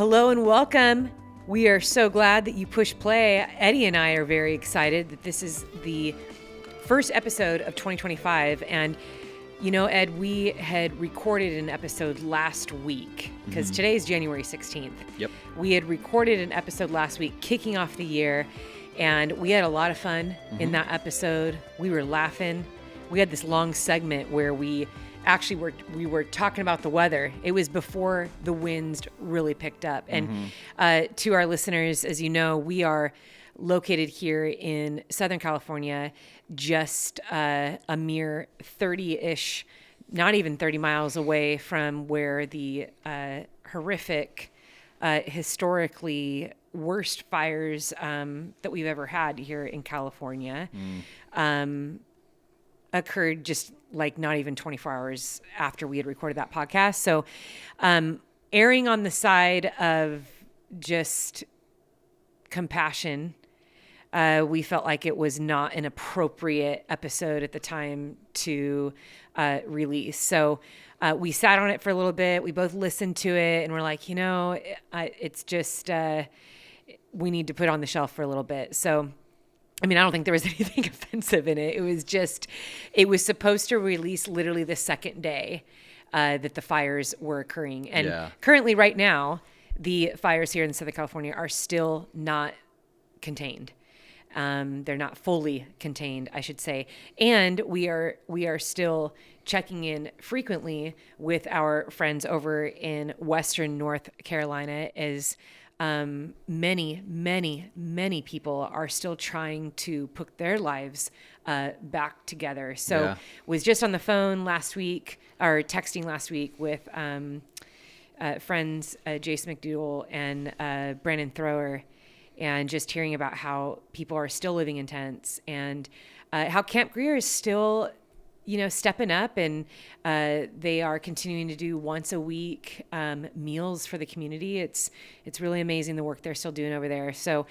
Hello and welcome. We are so glad that you pushed play. Eddie and I are very excited that this is the first episode of 2025. And, you know, Ed, we had recorded an episode last week because today is January 16th. Yep. We had recorded an episode last week kicking off the year, and we had a lot of fun in that episode. We were laughing. We had this long segment where we were talking about the weather. It was before the winds really picked up. And to our listeners, as you know, we are located here in Southern California, just a mere 30-ish, not even 30 miles away from where the horrific, historically worst fires that we've ever had here in California occurred just like not even 24 hours after we had recorded that podcast. So erring on the side of just compassion, we felt like it was not an appropriate episode at the time to release. So we sat on it for a little bit. We both listened to it and we're like, you know, it's just, we need to put it on the shelf for a little bit. So I mean, I don't think there was anything offensive in it. It was supposed to release literally the second day that the fires were occurring. And currently right now, the fires here in Southern California are still not contained. They're not fully contained, I should say. And we are still checking in frequently with our friends over in Western North Carolina as many people are still trying to put their lives back together. So was just on the phone last week, or texting last week with friends Jason McDougall and Brandon Thrower, and just hearing about how people are still living in tents and how Camp Greer is still, you know, stepping up, and they are continuing to do once a week meals for the community. It's really amazing the work they're still doing over there. So,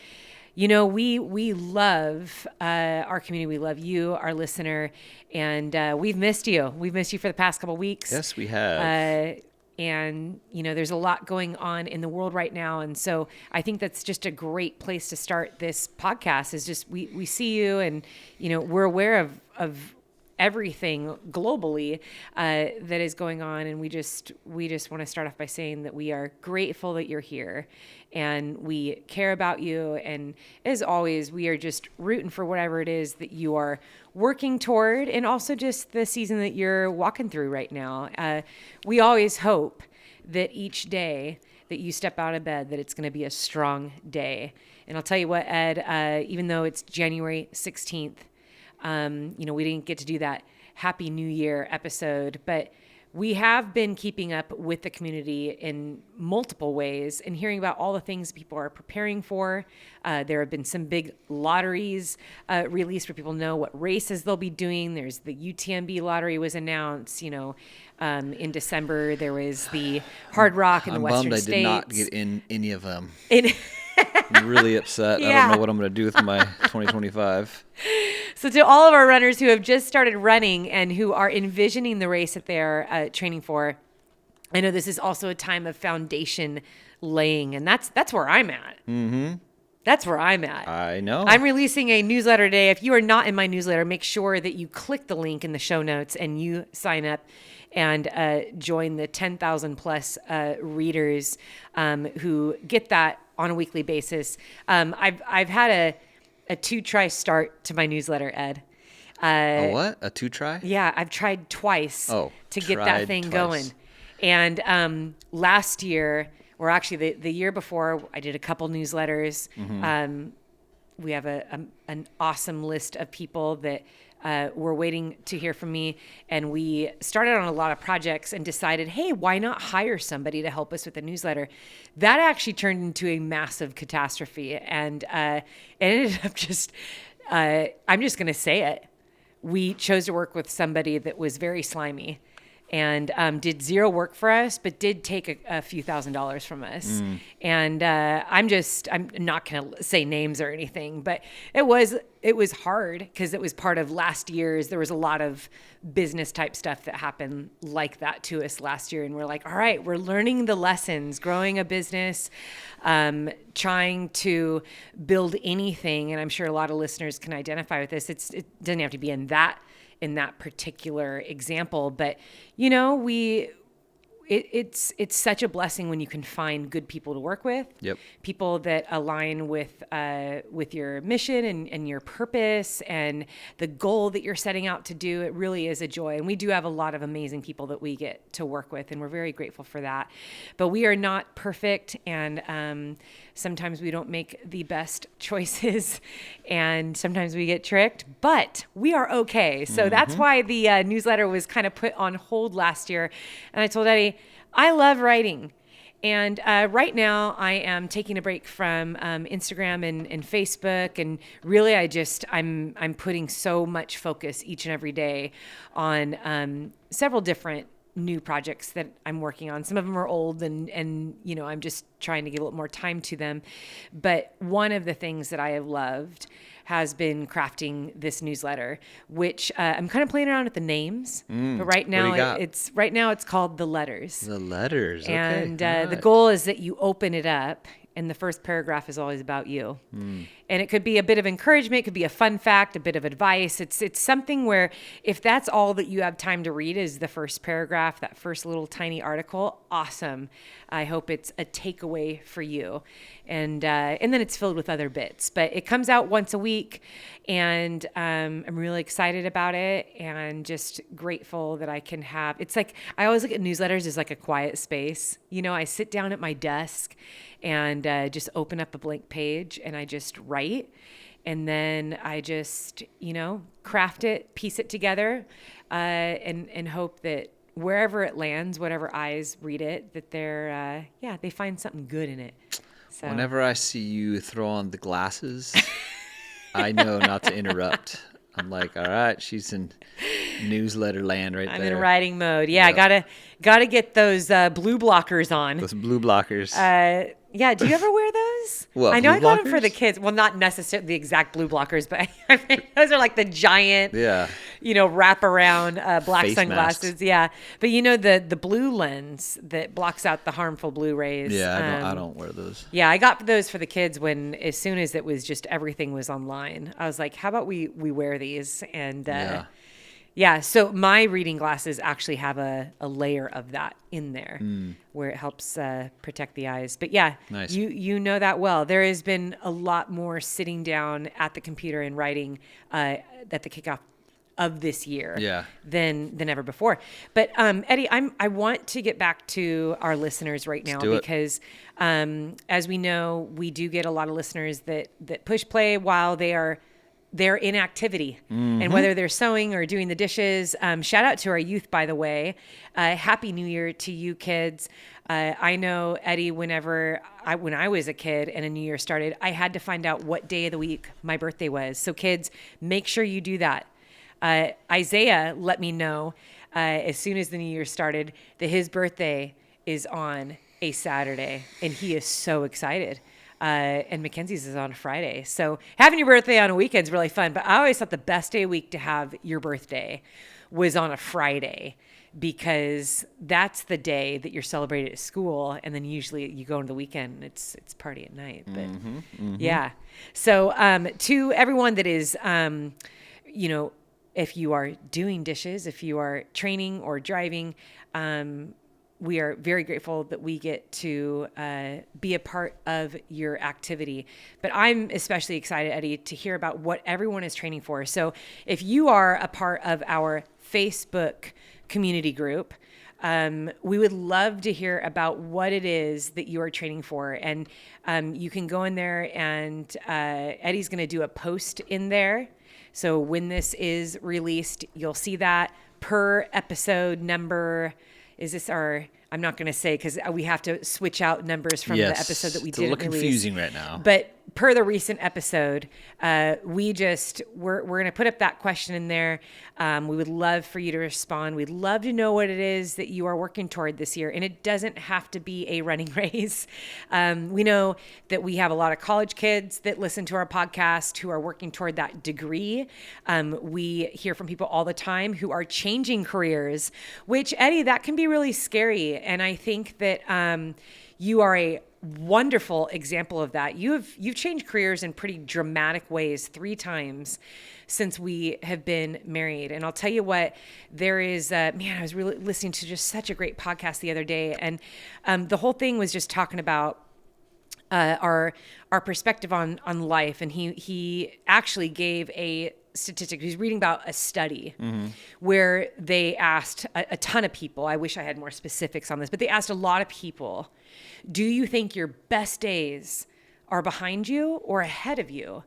you know, we love our community. We love you, our listener, and we've missed you. We've missed you for the past couple of weeks. Yes, we have. And, you know, there's a lot going on in the world right now. And so I think that's just a great place to start this podcast is just we see you, and, you know, we're aware of everything globally that is going on. And we just want to start off by saying that we are grateful that you're here and we care about you. And as always, we are just rooting for whatever it is that you are working toward, and also just the season that you're walking through right now. We always hope that each day that you step out of bed, that it's going to be a strong day. And I'll tell you what, Ed, even though it's January 16th, you know, we didn't get to do that Happy New Year episode, but we have been keeping up with the community in multiple ways and hearing about all the things people are preparing for. There have been some big lotteries released where people know what races they'll be doing. There's the UTMB lottery was announced, you know, in December. There was the Hard Rock in the Western States. I'm bummed I did not get in any of them. I'm really upset. I don't know what I'm going to do with my 2025. So to all of our runners who have just started running and who are envisioning the race that they're training for, I know this is also a time of foundation laying, and that's where I'm at. Mm-hmm. That's where I'm at. I know. I'm releasing a newsletter today. If you are not in my newsletter, make sure that you click the link in the show notes and you sign up and join the 10,000 plus readers who get that on a weekly basis. I've had a 2-try start to my newsletter, Ed. A what? A 2-try? Yeah, I've tried twice to get that thing going. And last year, or actually the year before, I did a couple newsletters. We have an awesome list of people that were waiting to hear from me. And we started on a lot of projects and decided, hey, why not hire somebody to help us with the newsletter? That actually turned into a massive catastrophe. And it ended up just, I'm just going to say it. We chose to work with somebody that was very slimy and did zero work for us, but did take a few $1,000s from us. And I'm not going to say names or anything, but it was it was hard because it was part of last year's. There was a lot of business type stuff that happened like that to us last year. And we're like, all right, we're learning the lessons, growing a business, trying to build anything. And I'm sure a lot of listeners can identify with this. It doesn't have to be in that particular example, but it's such a blessing when you can find good people to work with. Yep. People that align with your mission and your purpose and the goal that you're setting out to do. It really is a joy. And we do have a lot of amazing people that we get to work with, and we're very grateful for that. But we are not perfect, and sometimes we don't make the best choices, and sometimes we get tricked, but we are okay. So that's why the newsletter was kind of put on hold last year. And I told Eddie, I love writing. And right now I am taking a break from Instagram and Facebook. And really I'm putting so much focus each and every day on several different new projects that I'm working on. Some of them are old and I'm just trying to give a little more time to them. But one of the things that I have loved has been crafting this newsletter, which I'm kind of playing around with the names. But right now it's called The Letters. The Letters. Okay. And the goal is that you open it up and the first paragraph is always about you. And it could be a bit of encouragement, it could be a fun fact, a bit of advice. It's something where if that's all that you have time to read is the first paragraph, that first little tiny article, awesome. I hope it's a takeaway for you. And then it's filled with other bits. But it comes out once a week, and I'm really excited about it and just grateful that I can have. It's like I always look at newsletters as like a quiet space. I sit down at my desk and just open up a blank page and I just write. And then I just, craft it, piece it together, and hope that wherever it lands, whatever eyes read it, that they find something good in it. So. Whenever I see you throw on the glasses, I know not to interrupt. I'm like, all right, she's in newsletter land right there. I'm in writing mode. Yeah, yep. Gotta get those blue blockers on. Those blue blockers. Yeah, do you ever wear those? Well, I know I got them blockers? for the kids. Well, not necessarily the exact blue blockers, but those are like the giant, wrap around black face sunglasses. masks. Yeah, but the blue lens that blocks out the harmful blue rays. Yeah, I don't wear those. Yeah, I got those for the kids as soon as it was just everything was online. I was like, how about we wear these? And yeah, so my reading glasses actually have a layer of that in there where it helps protect the eyes. But yeah, nice. You know that well. There has been a lot more sitting down at the computer and writing at the kickoff of this year than ever before. But Eddie, I want to get back to our listeners right now because as we know, we do get a lot of listeners that push play while they're in activity, and whether they're sewing or doing the dishes. Shout out to our youth, by the way. Happy New Year to you kids. I know, Eddie, when I was a kid and a new year started, I had to find out what day of the week my birthday was. So kids, make sure you do that. Isaiah let me know as soon as the new year started that his birthday is on a Saturday, and he is so excited. And Mackenzie's is on a Friday. So having your birthday on a weekend is really fun. But I always thought the best day of the week to have your birthday was on a Friday, because that's the day that you're celebrated at school. And then usually you go into the weekend and it's party at night. But yeah. So to everyone that is, if you are doing dishes, if you are training or driving, we are very grateful that we get to be a part of your activity. But I'm especially excited, Eddie, to hear about what everyone is training for. So if you are a part of our Facebook community group, we would love to hear about what it is that you are training for. And you can go in there, and Eddie's going to do a post in there. So when this is released, you'll see that per episode number. Is this our I'm not going to say because we have to switch out numbers from the episode that we didn't release. It's a little confusing right now. But per the recent episode, we're going to put up that question in there. We would love for you to respond. We'd love to know what it is that you are working toward this year. And it doesn't have to be a running race. We know that we have a lot of college kids that listen to our podcast who are working toward that degree. We hear from people all the time who are changing careers, which, Eddie, that can be really scary. And I think that you are a wonderful example of that. You've changed careers in pretty dramatic ways 3 times since we have been married. And I'll tell you what, there is, I was really listening to just such a great podcast the other day. And the whole thing was just talking about our perspective on life. And he actually gave a statistic. He's reading about a study where they asked a ton of people. I wish I had more specifics on this, but they asked a lot of people, do you think your best days are behind you or ahead of you?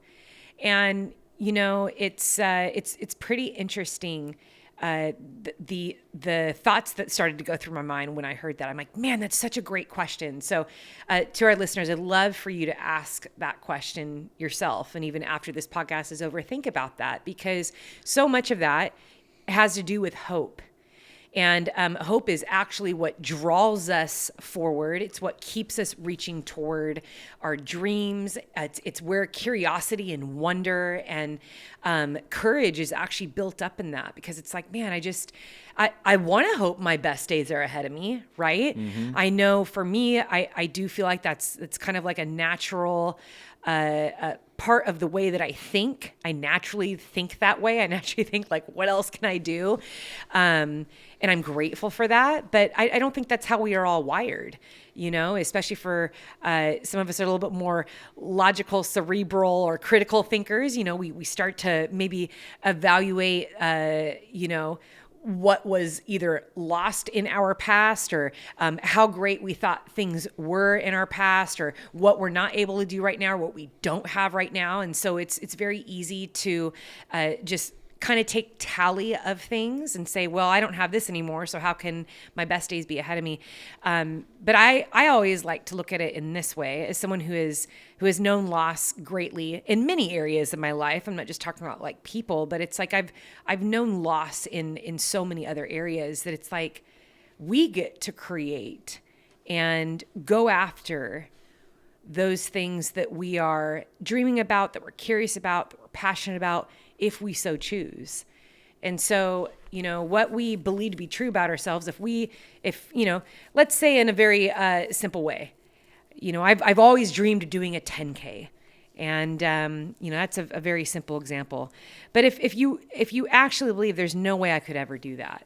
And, it's pretty interesting. The thoughts that started to go through my mind when I heard that, I'm like, man, that's such a great question. So to our listeners, I'd love for you to ask that question yourself. And even after this podcast is over, think about that, because so much of that has to do with hope. And hope is actually what draws us forward. It's what keeps us reaching toward our dreams. It's where curiosity and wonder and courage is actually built up in that, because it's like, man, I want to hope my best days are ahead of me, right? Mm-hmm. I know for me, I do feel like it's kind of like a natural part of the way that I think. I naturally think that way. I naturally think like, what else can I do? And I'm grateful for that. But I don't think that's how we are all wired, especially for some of us are a little bit more logical, cerebral, or critical thinkers. We start to maybe evaluate, what was either lost in our past, or how great we thought things were in our past, or what we're not able to do right now, or what we don't have right now. And so it's very easy to just kind of take tally of things and say, well, I don't have this anymore, so how can my best days be ahead of me? But I always like to look at it in this way, as someone who has known loss greatly in many areas of my life. I'm not just talking about like people, but it's like I've known loss in so many other areas, that it's like we get to create and go after those things that we are dreaming about, that we're curious about, that we're passionate about, if we so choose. And so, what we believe to be true about ourselves, if let's say in a very simple way, I've always dreamed of doing a 10K. And, that's a very simple example. But if you actually believe there's no way I could ever do that,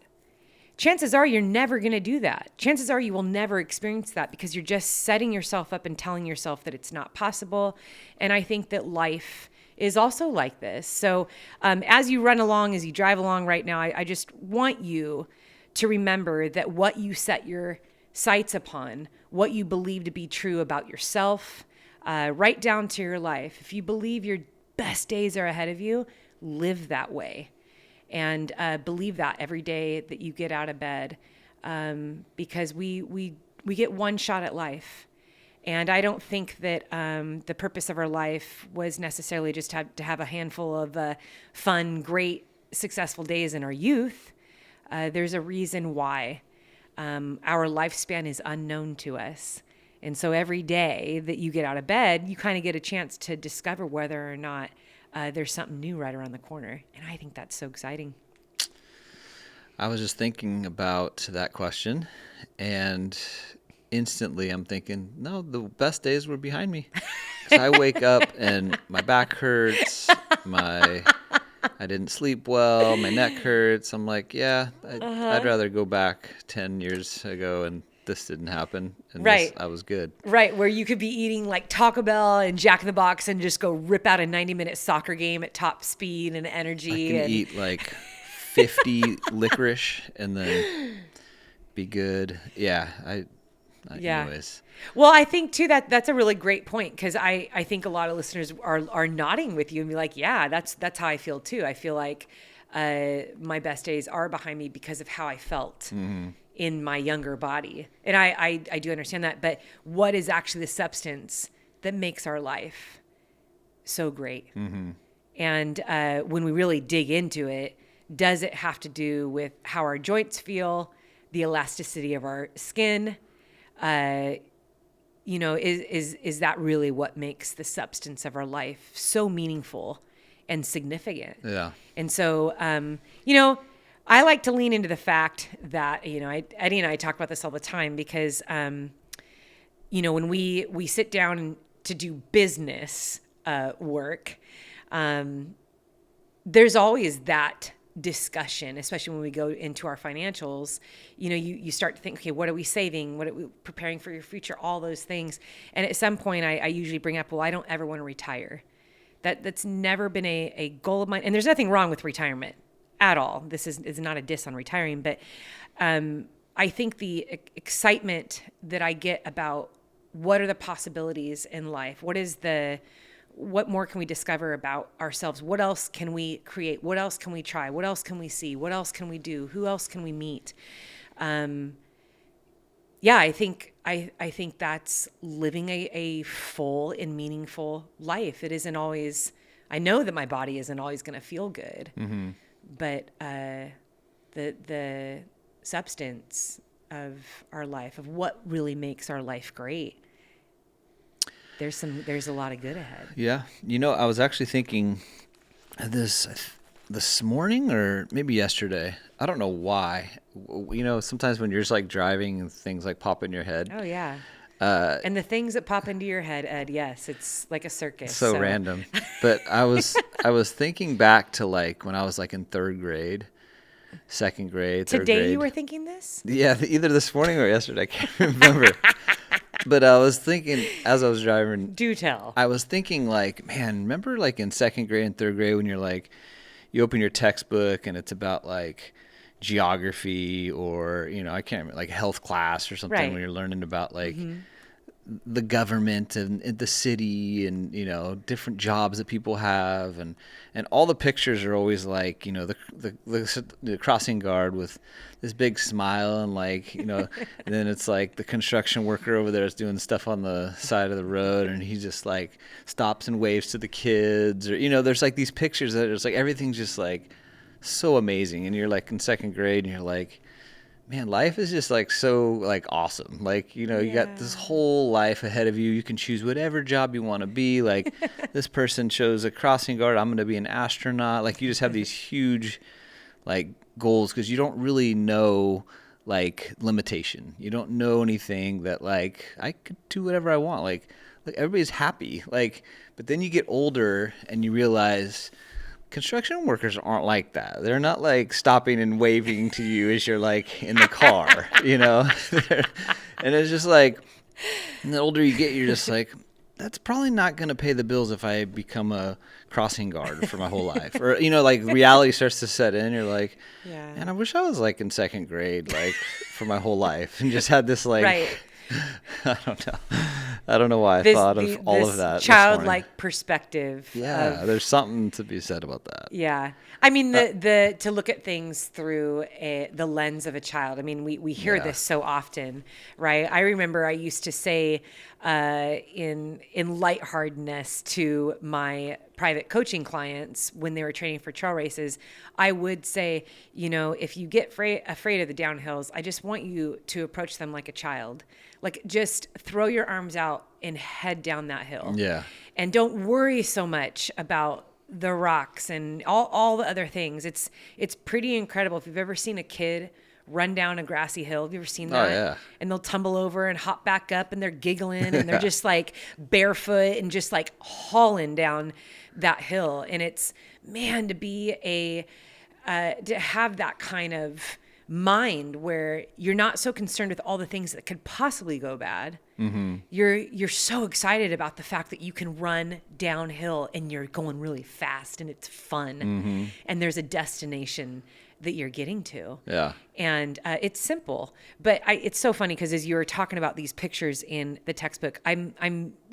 chances are you're never going to do that. Chances are you will never experience that, because you're just setting yourself up and telling yourself that it's not possible. And I think that life is also like this. So as you run along, as you drive along right now, I just want you to remember that what you set your sights upon, what you believe to be true about yourself, right down to your life. If you believe your best days are ahead of you, live that way. And believe that every day that you get out of bed, because we get one shot at life. And I don't think that the purpose of our life was necessarily just to have a handful of fun, great, successful days in our youth. There's a reason why our lifespan is unknown to us. And so every day that you get out of bed, you kind of get a chance to discover whether or not there's something new right around the corner. And I think that's so exciting. I was just thinking about that question, and instantly I'm thinking, no, the best days were behind me. So I wake up and my back hurts, I didn't sleep well, my neck hurts. I'm like, yeah, I'd rather go back 10 years ago and this didn't happen. And right. I was good. Right. Where you could be eating like Taco Bell and Jack in the Box and just go rip out a 90-minute soccer game at top speed and energy. I can eat like 50 licorice and then be good. Yeah. Anyways. Well, I think too that's a really great point, because I think a lot of listeners are nodding with you and be like, yeah, that's how I feel too. I feel like my best days are behind me because of how I felt in my younger body. And I do understand that, but what is actually the substance that makes our life so great? Mm-hmm. And when we really dig into it, does it have to do with how our joints feel, the elasticity of our skin? Is that really what makes the substance of our life so meaningful and significant? Yeah. And so, I like to lean into the fact that, Eddie and I talk about this all the time because, when we sit down to do business work, there's always that discussion, especially when we go into our financials. You start to think, okay, what are we saving? What are we preparing for your future? All those things. And at some point I usually bring up, well, I don't ever want to retire. That's never been a goal of mine. And there's nothing wrong with retirement at all. This is not a diss on retiring, but I think the excitement that I get about what are the possibilities in life? What more can we discover about ourselves? What else can we create? What else can we try? What else can we see? What else can we do? Who else can we meet? I think that's living a full and meaningful life. It isn't always, I know that my body isn't always going to feel good, Mm-hmm. but the substance of our life, of what really makes our life great, there's a lot of good ahead. Yeah. I was actually thinking this morning or maybe yesterday. I don't know why. Sometimes when you're just like driving and things like pop in your head. Oh yeah. And the things that pop into your head, Ed, yes, it's like a circus. So random. But I was thinking back to like when I was like in third grade, second grade, third grade. Today you were thinking this? Yeah, either this morning or yesterday. I can't remember. But I was thinking as I was driving. Do tell. I was thinking like, man, remember like in second grade and third grade when you're like, you open your textbook and it's about like geography or, I can't remember, like health class or something, right, when you're learning about like the government and the city and, different jobs that people have. And all the pictures are always like, the crossing guard with this big smile and like, and then it's like the construction worker over there is doing stuff on the side of the road and he just like stops and waves to the kids or, there's like these pictures that it's like everything's just like so amazing. And you're like in second grade and you're like, man, life is just like so like awesome. Like, you got this whole life ahead of you. You can choose whatever job you want to be. Like this person chose a crossing guard. I'm going to be an astronaut. Like you just have these huge like goals because you don't really know like limitation. You don't know anything that like I could do whatever I want. Like everybody's happy. Like, but then you get older and you realize construction workers aren't like that. They're not like stopping and waving to you as you're like in the car, and it's just like, and the older you get, you're just like, that's probably not going to pay the bills if I become a crossing guard for my whole life. Or, like reality starts to set in. You're like, man, I wish I was like in second grade, like for my whole life and just had this like, right. I don't know why I thought of all of that. Childlike perspective. Yeah, there's something to be said about that. Yeah. I mean, to look at things through the lens of a child. I mean, we hear this so often, right? I remember I used to say in lightheartedness to my private coaching clients when they were training for trail races, I would say, if you get afraid of the downhills, I just want you to approach them like a child. Like just throw your arms out and head down that hill. Yeah. And don't worry so much about the rocks and all the other things. It's pretty incredible. If you've ever seen a kid run down a grassy hill, have you ever seen that? Oh, yeah. And they'll tumble over and hop back up and they're giggling and they're just like barefoot and just like hauling down that hill. And it's, man, to be to have that kind of mind where you're not so concerned with all the things that could possibly go bad. Mm-hmm. You're so excited about the fact that you can run downhill and you're going really fast and it's fun. Mm-hmm. And there's a destination that you're getting to. Yeah. And it's simple, but it's so funny because as you were talking about these pictures in the textbook, I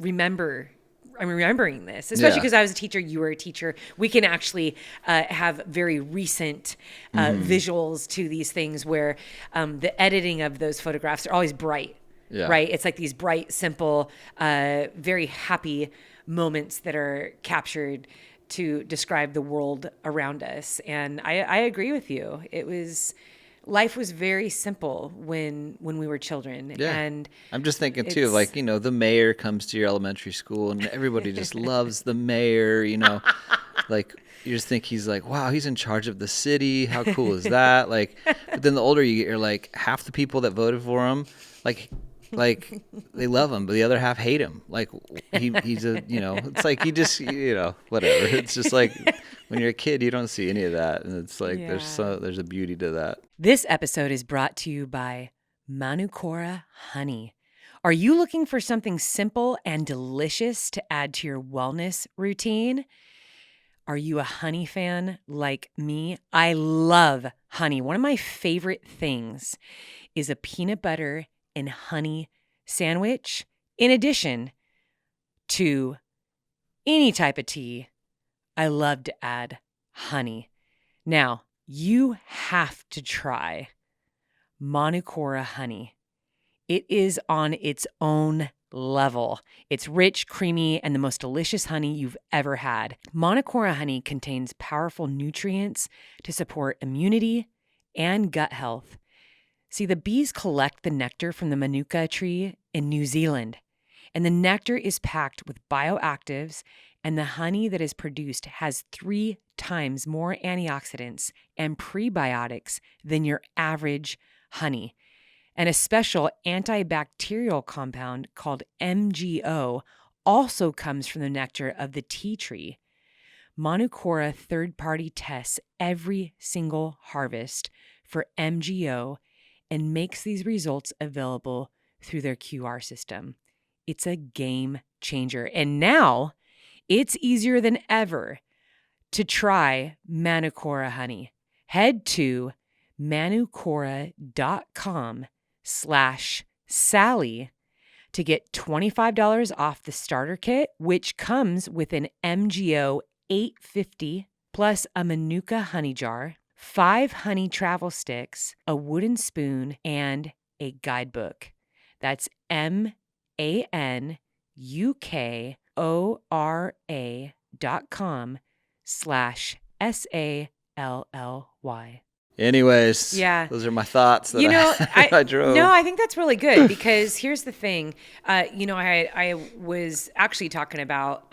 remember I'm remembering this, especially Yeah. because I was a teacher, you were a teacher. We can actually have very recent visuals to these things where the editing of those photographs are always bright, Yeah. right? It's like these bright, simple, very happy moments that are captured to describe the world around us. And I agree with you. Life was very simple when we were children. Yeah. And I'm just thinking too, it's- like, the mayor comes to your elementary school and everybody just loves the mayor, like you just think he's like, wow, he's in charge of the city. How cool is that? Like, but then the older you get, you're like, half the people that voted for him, like they love him, but the other half hate him. Like he's a, it's like he just, whatever. It's just like when you're a kid, you don't see any of that. And it's like, there's a beauty to that. This episode is brought to you by Manuka Honey. Are you looking for something simple and delicious to add to your wellness routine? Are you a honey fan like me? I love honey. One of my favorite things is a peanut butter and honey sandwich, in addition to any type of tea. I love to add honey. Now, you have to try Manuka Honey. It is on its own level. It's rich, creamy, and the most delicious honey you've ever had. Manuka Honey contains powerful nutrients to support immunity and gut health. See, the bees collect the nectar from the Manuka tree in New Zealand, and the nectar is packed with bioactives, and the honey that is produced has 3 times more antioxidants and prebiotics than your average honey. And a special antibacterial compound called MGO also comes from the nectar of the tea tree. Manuka third-party tests every single harvest for MGO and makes these results available through their QR system. It's a game changer. And now it's easier than ever to try Manuka Honey. Head to manukora.com/Sally to get $25 off the starter kit, which comes with an MGO 850 plus a Manuka honey jar, 5 honey travel sticks, a wooden spoon, and a guidebook. That's manukora.com/SALLY. Anyways, Yeah. those are my thoughts that I drove. No, I think that's really good because here's the thing. I was actually talking about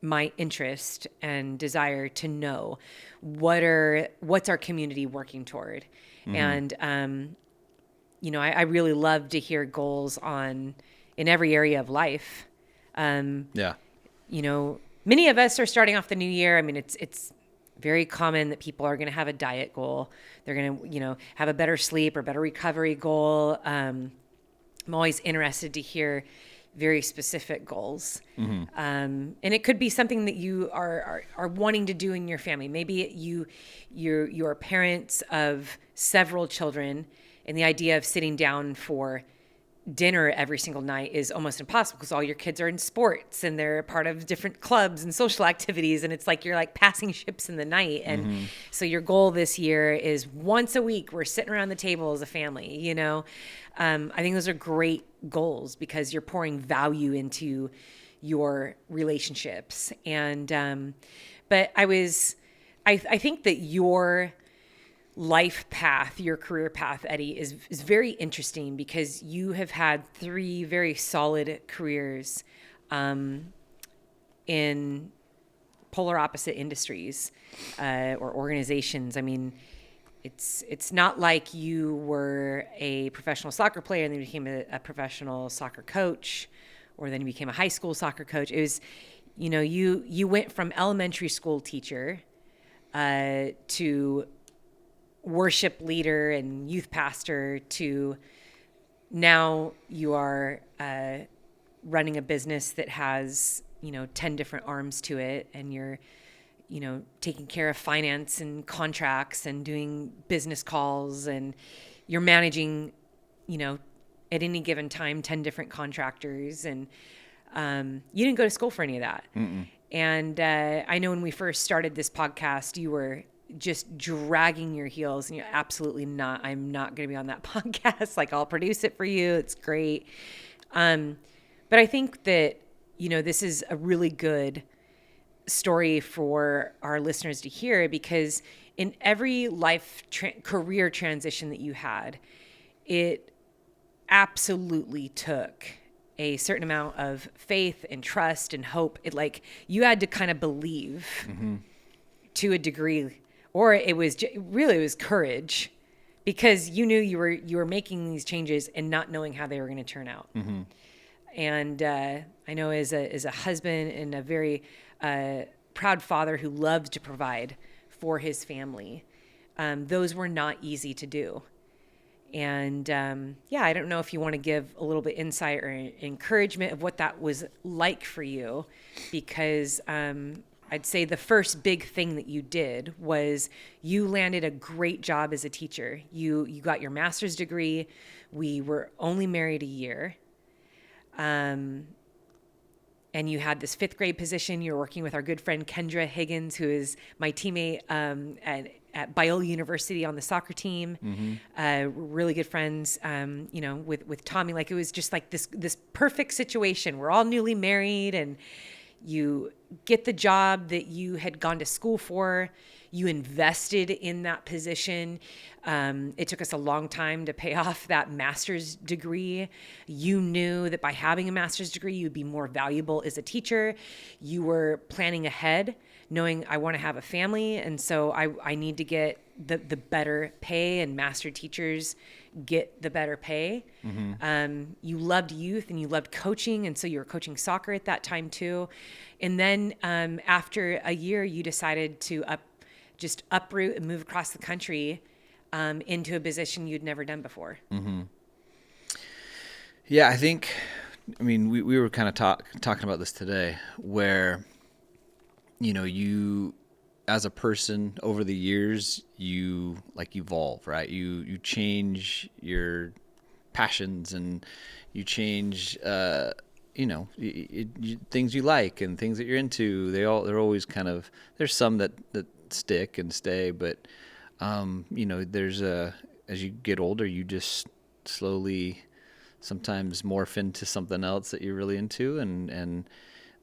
my interest and desire to know what's our community working toward. And, I really love to hear goals in every area of life. Yeah. Many of us are starting off the new year. I mean, it's very common that people are going to have a diet goal. They're going to, have a better sleep or better recovery goal. I'm always interested to hear very specific goals. And it could be something that you are wanting to do in your family. Maybe you're parents of several children, and the idea of sitting down for dinner every single night is almost impossible because all your kids are in sports and they're a part of different clubs and social activities. And it's like you're like passing ships in the night. And so your goal this year is once a week, we're sitting around the table as a family, I think those are great goals because you're pouring value into your relationships. And, but I think that your life path, your career path, Eddie, is very interesting because you have had 3 very solid careers in polar opposite industries or organizations. I mean, it's not like you were a professional soccer player and then you became a professional soccer coach, or then you became a high school soccer coach. It was, you went from elementary school teacher to worship leader and youth pastor to now you are running a business that has 10 different arms to it, and you're taking care of finance and contracts and doing business calls, and you're managing at any given time 10 different contractors. And You didn't go to school for any of that. And I know when we first started this podcast, you were just dragging your heels, and you're absolutely not. I'm not going to be on that podcast. Like, I'll produce it for you. It's great. But I think that, this is a really good story for our listeners to hear, because in every career transition that you had, it absolutely took a certain amount of faith and trust and hope. You had to kind of believe to a degree, or it was courage, because you knew you were making these changes and not knowing how they were going to turn out. And I know as a husband and a very proud father who loved to provide for his family, those were not easy to do. And I don't know if you want to give a little bit insight or encouragement of what that was like for you, because I'd say the first big thing that you did was you landed a great job as a teacher. You got your master's degree. We were only married a year. And you had this 5th grade position. You were working with our good friend Kendra Higgins, who is my teammate at Biola University on the soccer team. Really good friends, with Tommy. Like, it was just like this perfect situation. We're all newly married, and you get the job that you had gone to school for. You invested in that position. It took us a long time to pay off that master's degree. You knew that by having a master's degree, you'd be more valuable as a teacher. You were planning ahead, knowing I want to have a family, and so I need to get the better pay, and master teachers get the better pay. You loved youth and you loved coaching, and so you were coaching soccer at that time too. And then after a year, you decided to uproot and move across the country into a position you'd never done before. Yeah, we were kind of talking about this today, where, you, as a person over the years, you evolve, right? You change your passions, and you change, things you like and things that you're into. They're always there's some that stick and stay, but there's as you get older, you just slowly sometimes morph into something else that you're really into, and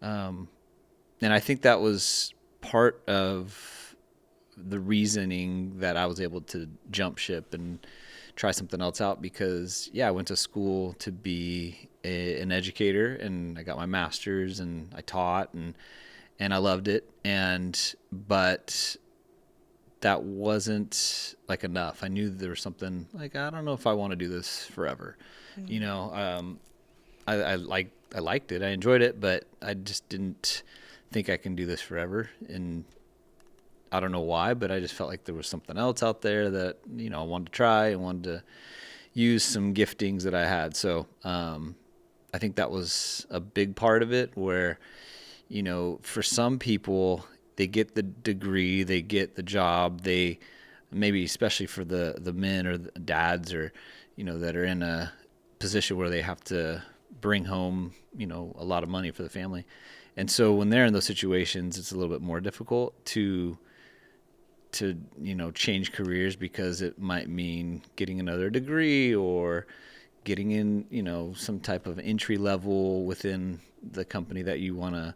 I think that was part of the reasoning that I was able to jump ship and try something else out, because I went to school to be an educator, and I got my master's, and I taught, and I loved it, but that wasn't enough. I knew there was something I don't know if I want to do this forever. I liked it. I enjoyed it, but I just didn't think I can do this forever. And I don't know why, but I just felt like there was something else out there that, I wanted to try and wanted to use some giftings that I had. So I think that was a big part of it, where, for some people, they get the degree, they get the job, they maybe, especially for the men or the dads, or, that are in a position where they have to bring home, a lot of money for the family. And so when they're in those situations, it's a little bit more difficult to change careers, because it might mean getting another degree or getting in, some type of entry level within the company that you want to,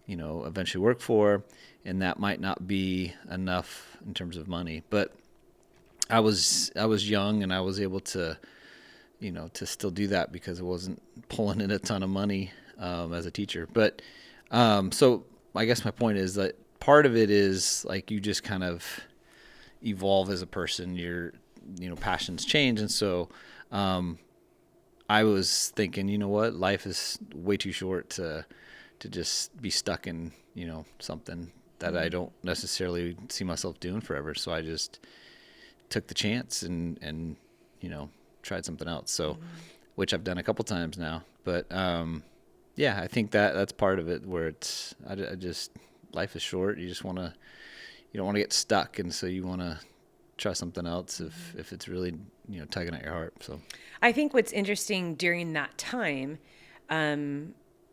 eventually work for. And that might not be enough in terms of money. But I was young, and I was able to, to still do that, because it wasn't pulling in a ton of money as a teacher. But so I guess my point is that part of it is you just kind of evolve as a person. Your passions change, and so I was thinking, what, life is way too short to just be stuck in something that I don't necessarily see myself doing forever. So I just took the chance and tried something else. So, which I've done a couple times now. But I think that's part of it, where it's I just life is short. You don't want to get stuck, and so you want to try something else if it's really tugging at your heart. So I think what's interesting during that time,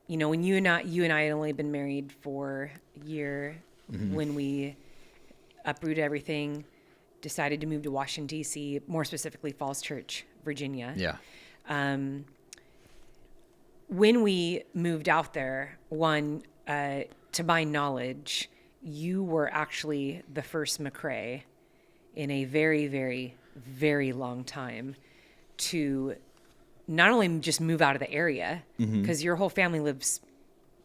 when you and I had only been married for a year when we uprooted everything, decided to move to Washington, D.C., more specifically Falls Church, Virginia. Yeah. When we moved out there, to my knowledge, you were actually the first McRae in a very, very, very long time to not only just move out of the area, because your whole family lives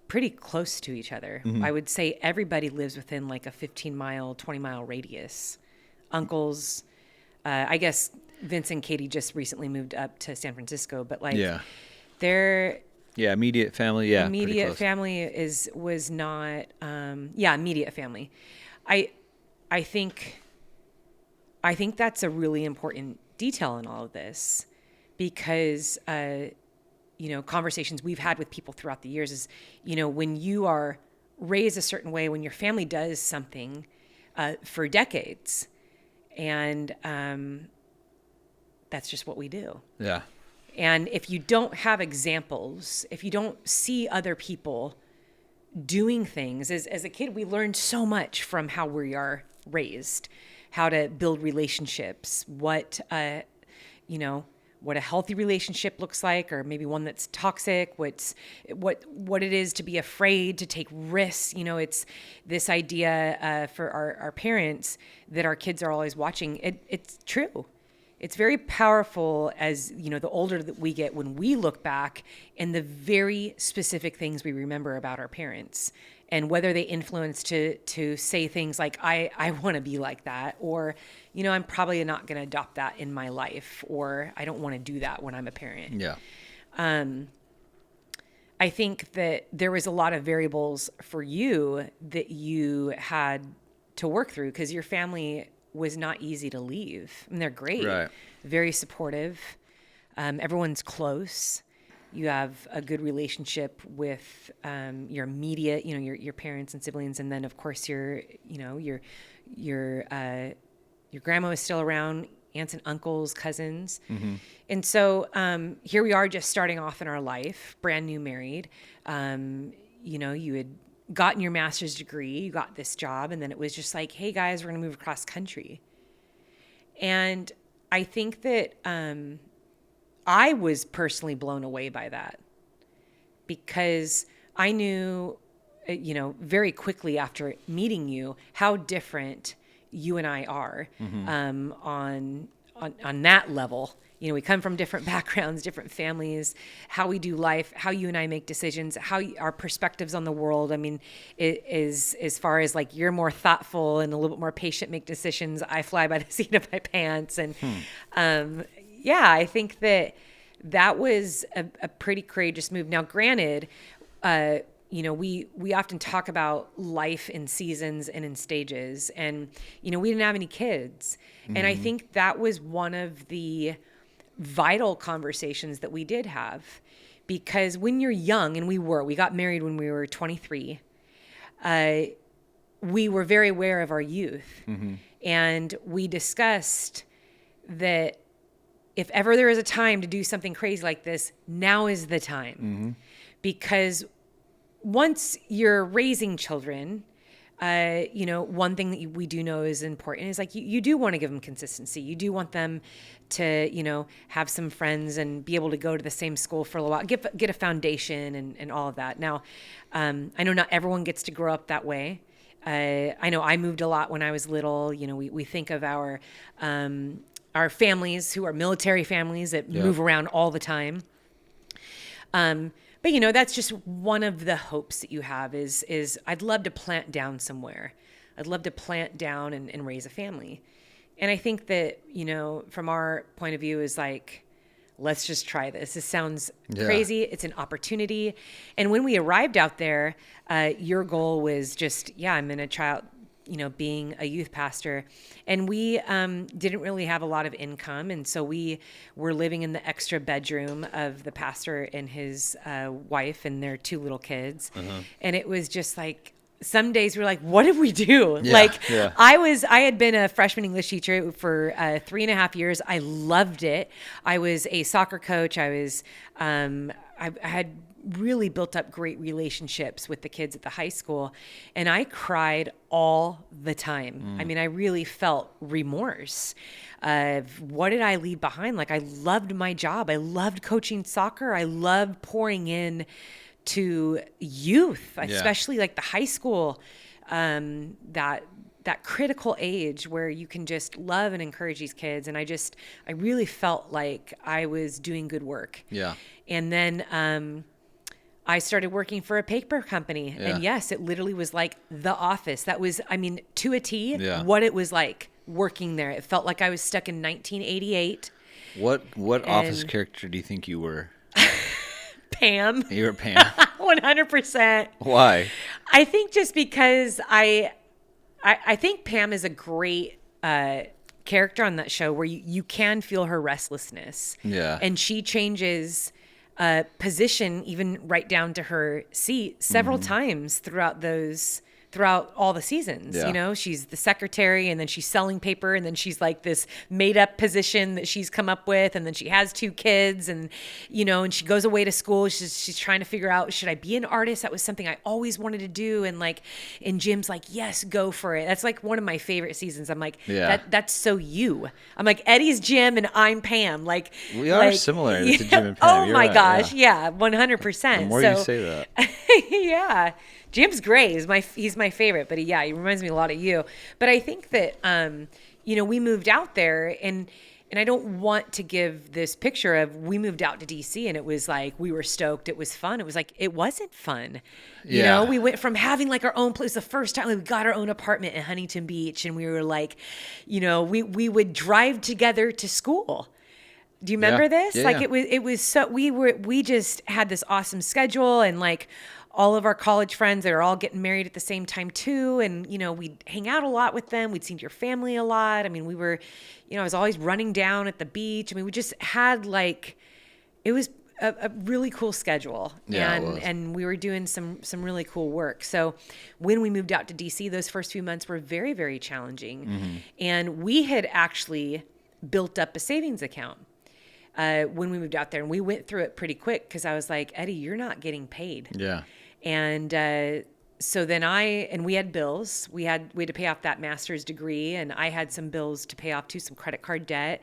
pretty close to each other. I would say everybody lives within like a 15-mile, 20-mile radius. Uncles, I guess Vince and Katie just recently moved up to San Francisco, but like they're... Yeah, immediate family. Yeah, immediate family was not. Immediate family. I think that's a really important detail in all of this, because conversations we've had with people throughout the years is, when you are raised a certain way, when your family does something for decades, and that's just what we do. Yeah. And if you don't have examples, if you don't see other people doing things, as a kid, we learned so much from how we are raised, how to build relationships, what a healthy relationship looks like, or maybe one that's toxic, what it is to be afraid, to take risks. It's this idea for our parents that our kids are always watching. It's true. It's very powerful as, the older that we get, when we look back and the very specific things we remember about our parents, and whether they influence to say things like, I want to be like that, or, I'm probably not going to adopt that in my life, or I don't want to do that when I'm a parent. Yeah. I think that there was a lot of variables for you that you had to work through, because your family was not easy to leave. I mean, they're great, Right. Very supportive. Everyone's close. You have a good relationship with your immediate, your parents and siblings, and then of course your grandma is still around, aunts and uncles, cousins, and so here we are, just starting off in our life, brand new married. You had gotten your master's degree, you got this job, and then it was just like, hey guys, we're gonna move across country. And I think that I was personally blown away by that, because I knew, very quickly after meeting you, how different you and I are on that level. We come from different backgrounds, different families, how we do life, how you and I make decisions, our perspectives on the world. I mean, it is as far as like, you're more thoughtful and a little bit more patient, make decisions. I fly by the seat of my pants. And I think that was a pretty courageous move. Now, granted, we often talk about life in seasons and in stages, and, we didn't have any kids. And I think that was one of the vital conversations that we did have, because when you're young, and we got married when we were 23, we were very aware of our youth, and we discussed that if ever there is a time to do something crazy like this, now is the time, because once you're raising children, one thing that we do know is important is like, you do want to give them consistency. You do want them to, have some friends and be able to go to the same school for a while, get a foundation and all of that. Now, I know not everyone gets to grow up that way. I know I moved a lot when I was little. We think of our families who are military families that move around all the time. But that's just one of the hopes that you have is I'd love to plant down somewhere. I'd love to plant down and raise a family. And I think that, from our point of view is like, let's just try this. This sounds crazy. It's an opportunity. And when we arrived out there, your goal was just, I'm going to try out, being a youth pastor. And we didn't really have a lot of income. And so we were living in the extra bedroom of the pastor and his wife and their 2 little kids. And it was just like, some days we were like, what did we do? I had been a freshman English teacher for 3.5 years. I loved it. I was a soccer coach. I had really built up great relationships with the kids at the high school. And I cried all the time. I mean, I really felt remorse of what did I leave behind? Like, I loved my job. I loved coaching soccer. I loved pouring in to youth, especially like the high school, that critical age where you can just love and encourage these kids. And I really felt like I was doing good work. Yeah. And then I started working for a paper company. Yeah. And yes, it literally was like The Office. That was, I mean, to a T, Yeah. what it was like working there. It felt like I was stuck in 1988. What Office character do you think you were? Pam. You were Pam. 100%. Why? I think just because I think Pam is a great character on that show where you can feel her restlessness. Yeah. And she changes position even right down to her seat several times throughout all the seasons. Yeah. You know, she's the secretary, and then she's selling paper, and then she's like this made up position that she's come up with, and then she has 2 kids, and you know, and she goes away to school. She's trying to figure out, should I be an artist? That was something I always wanted to do. And Jim's like, yes, go for it. That's like one of my favorite seasons. I'm like, that's so you. I'm like, Eddie's Jim and I'm Pam. Like, we are similar to Jim and Pam. Oh You're my right, gosh. Yeah, 100%. The more you say that. Yeah. Jim's great. He's my favorite, but he reminds me a lot of you. But I think that, you know, we moved out there, and I don't want to give this picture of we moved out to DC and it was like, we were stoked. It was fun. It was like, it wasn't fun. You know, we went from having like our own place the first time we got our own apartment in Huntington Beach, and we were like, you know, we would drive together to school. Do you remember this? Yeah, like yeah. it was so we just had this awesome schedule, and like all of our college friends that are all getting married at the same time too. And, you know, we'd hang out a lot with them. We'd see your family a lot. I mean, we were, you know, I was always running down at the beach. I mean, we just had like, it was a really cool schedule. Yeah, it was. And we were doing some really cool work. So when we moved out to DC, those first few months were very, very challenging. And we had actually built up a savings account when we moved out there, and we went through it pretty quick because I was like, Eddie, you're not getting paid. Yeah. And so then we had bills. We had to pay off that master's degree, and I had some bills to pay off too, some credit card debt.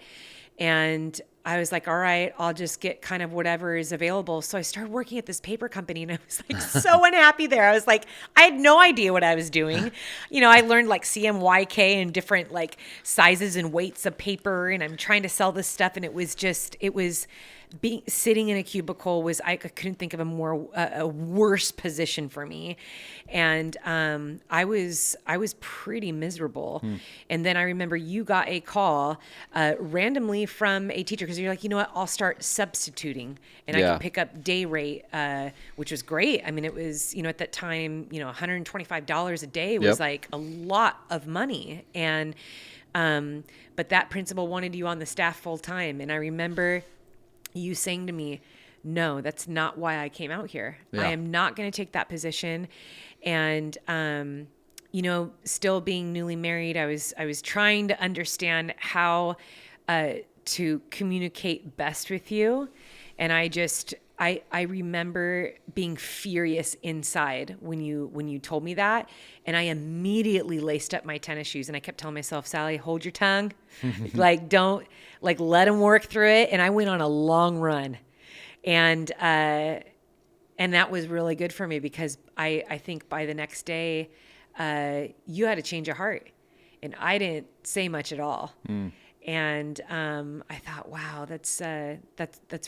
And I was like, all right, I'll just get kind of whatever is available. So I started working at this paper company, and I was like so unhappy there. I was like, I had no idea what I was doing. You know, I learned like CMYK and different like sizes and weights of paper, and I'm trying to sell this stuff. And it was sitting in a cubicle was, I couldn't think of a worse position for me. And I was pretty miserable. And then I remember you got a call randomly from a teacher, because you're like, you know what, I'll start substituting, and I can pick up day rate, which was great. I mean, it was, you know, at that time, you know, $125 a day was like a lot of money. And but that principal wanted you on the staff full time. And I remember you saying to me, no, that's not why I came out here. Yeah. I am not going to take that position. And, you know, still being newly married, I was trying to understand how to communicate best with you. And I remember being furious inside when you told me that. And I immediately laced up my tennis shoes, and I kept telling myself, Sally, hold your tongue. Like, don't, like, let him work through it. And I went on a long run, and that was really good for me, because I think by the next day, you had a change of heart, and I didn't say much at all. And I thought, wow, that's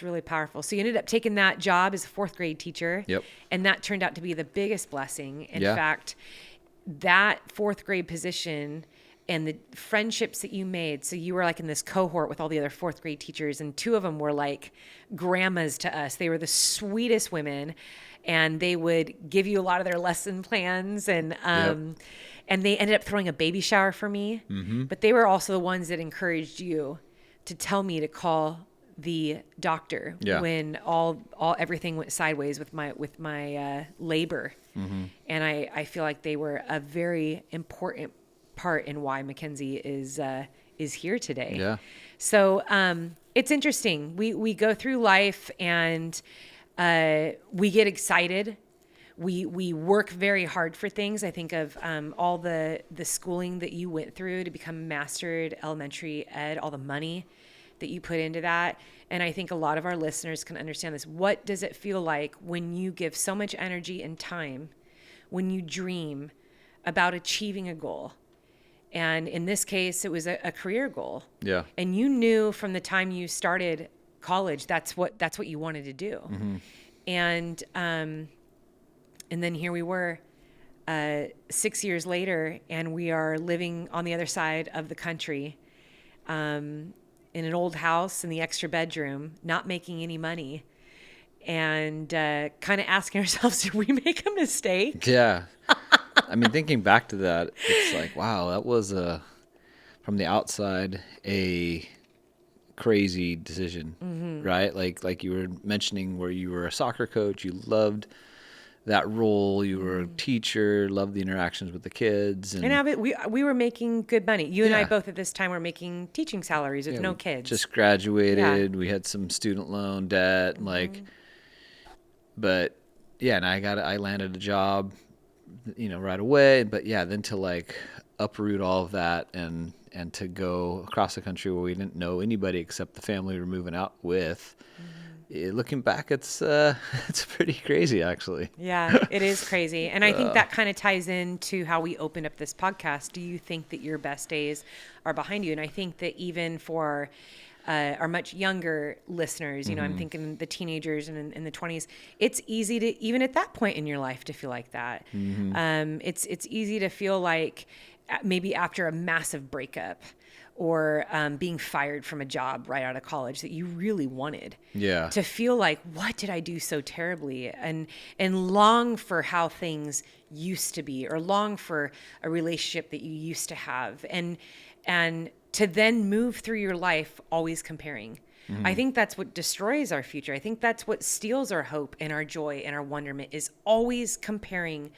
really powerful. So you ended up taking that job as a 4th grade teacher. Yep. And that turned out to be the biggest blessing. In fact, that 4th grade position and the friendships that you made. So you were like in this cohort with all the other 4th grade teachers, and 2 of them were like grandmas to us. They were the sweetest women, and they would give you a lot of their lesson plans, and and they ended up throwing a baby shower for me. But they were also the ones that encouraged you to tell me to call the doctor when everything went sideways with my labor. And I feel like they were a very important part in why Mackenzie is here today. Yeah. So it's interesting. We go through life, and We get excited. We work very hard for things. I think of all the schooling that you went through to become mastered elementary ed, all the money that you put into that. And I think a lot of our listeners can understand this. What does it feel like when you give so much energy and time, when you dream about achieving a goal? And in this case, it was a career goal. Yeah. And you knew from the time you started college, that's what you wanted to do. Mm-hmm. And then here we were 6 years later, and we are living on the other side of the country, in an old house in the extra bedroom, not making any money, and kind of asking ourselves, did we make a mistake? Yeah. I mean, thinking back to that, it's like, wow, that was from the outside, a crazy decision, right? Like you were mentioning where you were a soccer coach, you loved that role, you were a teacher, loved the interactions with the kids. And we were making good money. You and I Yeah. both at this time were making teaching salaries with no we kids. Just graduated. We had some student loan debt, but yeah, and I landed a job, right away. But yeah, then to uproot all of that and to go across the country where we didn't know anybody except the family we were moving out with. Looking back, it's pretty crazy, actually. Yeah, it is crazy. And I think that kind of ties into how we opened up this podcast. Do you think that your best days are behind you? And I think that even for our much younger listeners, I'm thinking the teenagers and in the 20s, it's easy to, even at that point in your life, to feel like that. It's easy to feel like maybe after a massive breakup, or being fired from a job right out of college that you really wanted. Yeah. To feel like, what did I do so terribly? And long for how things used to be, or long for a relationship that you used to have. And to then move through your life always comparing. I think that's what destroys our future. I think that's what steals our hope and our joy and our wonderment, is always comparing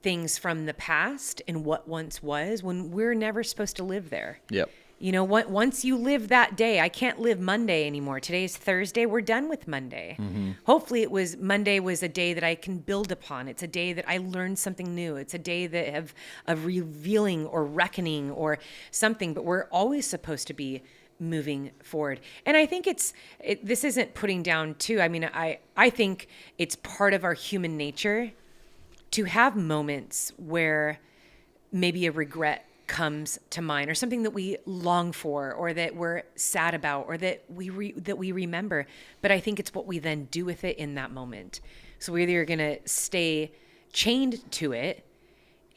things from the past and what once was, when we're never supposed to live there. Yep. Once you live that day, I can't live Monday anymore. Today's Thursday. We're done with Monday. Hopefully Monday was a day that I can build upon. It's a day that I learned something new. It's a day that of revealing or reckoning or something, but we're always supposed to be moving forward. And I think this isn't putting down too. I mean, I think it's part of our human nature to have moments where maybe a regret comes to mind, or something that we long for, or that we're sad about, or that we remember. But I think it's what we then do with it in that moment. So we're either going to stay chained to it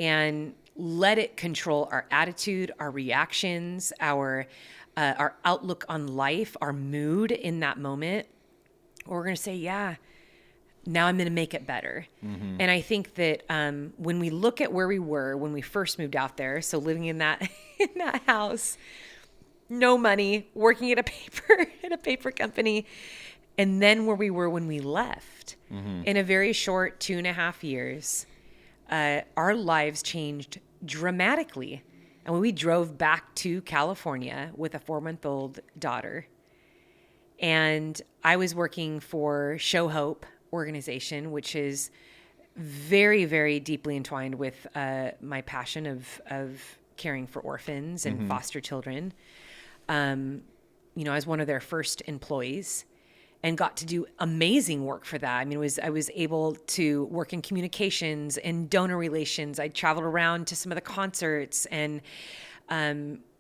and let it control our attitude, our reactions, our outlook on life, our mood in that moment, or we're going to say, yeah, now I'm going to make it better. And I think that when we look at where we were when we first moved out there, so living in that house, no money, working at a paper company, and then where we were when we left, in a very short 2.5 years, our lives changed dramatically. And when we drove back to California with a 4-month-old daughter, and I was working for Show Hope organization, which is very, very deeply entwined with my passion of caring for orphans and foster children. I was one of their first employees and got to do amazing work for that. I mean, I was able to work in communications and donor relations. I traveled around to some of the concerts, and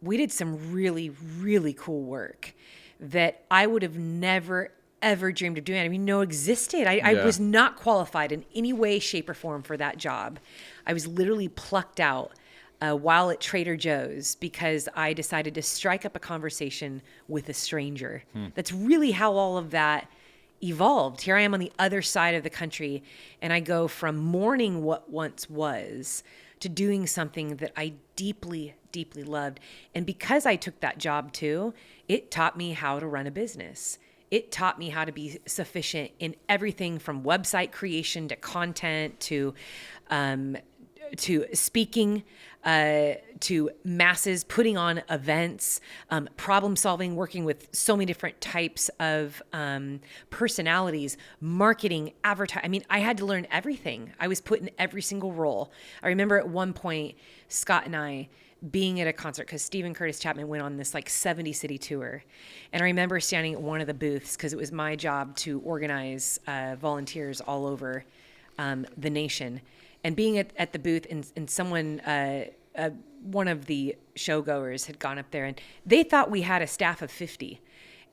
we did some really, really cool work that I would have never ever dreamed of doing. I mean, existed. I was not qualified in any way, shape, or form for that job. I was literally plucked out while at Trader Joe's because I decided to strike up a conversation with a stranger. That's really how all of that evolved. Here I am on the other side of the country, and I go from mourning what once was to doing something that I deeply, deeply loved. And because I took that job too, it taught me how to run a business. It taught me how to be sufficient in everything from website creation to content to speaking to masses, putting on events, problem solving, working with so many different types of personalities, marketing, advertising. I mean, I had to learn everything. I was put in every single role. I remember at one point, Scott and I being at a concert, because Stephen Curtis Chapman went on this like 70 city tour. And I remember standing at one of the booths because it was my job to organize volunteers all over the nation. And being at the booth, and someone, one of the showgoers had gone up there, and they thought we had a staff of 50.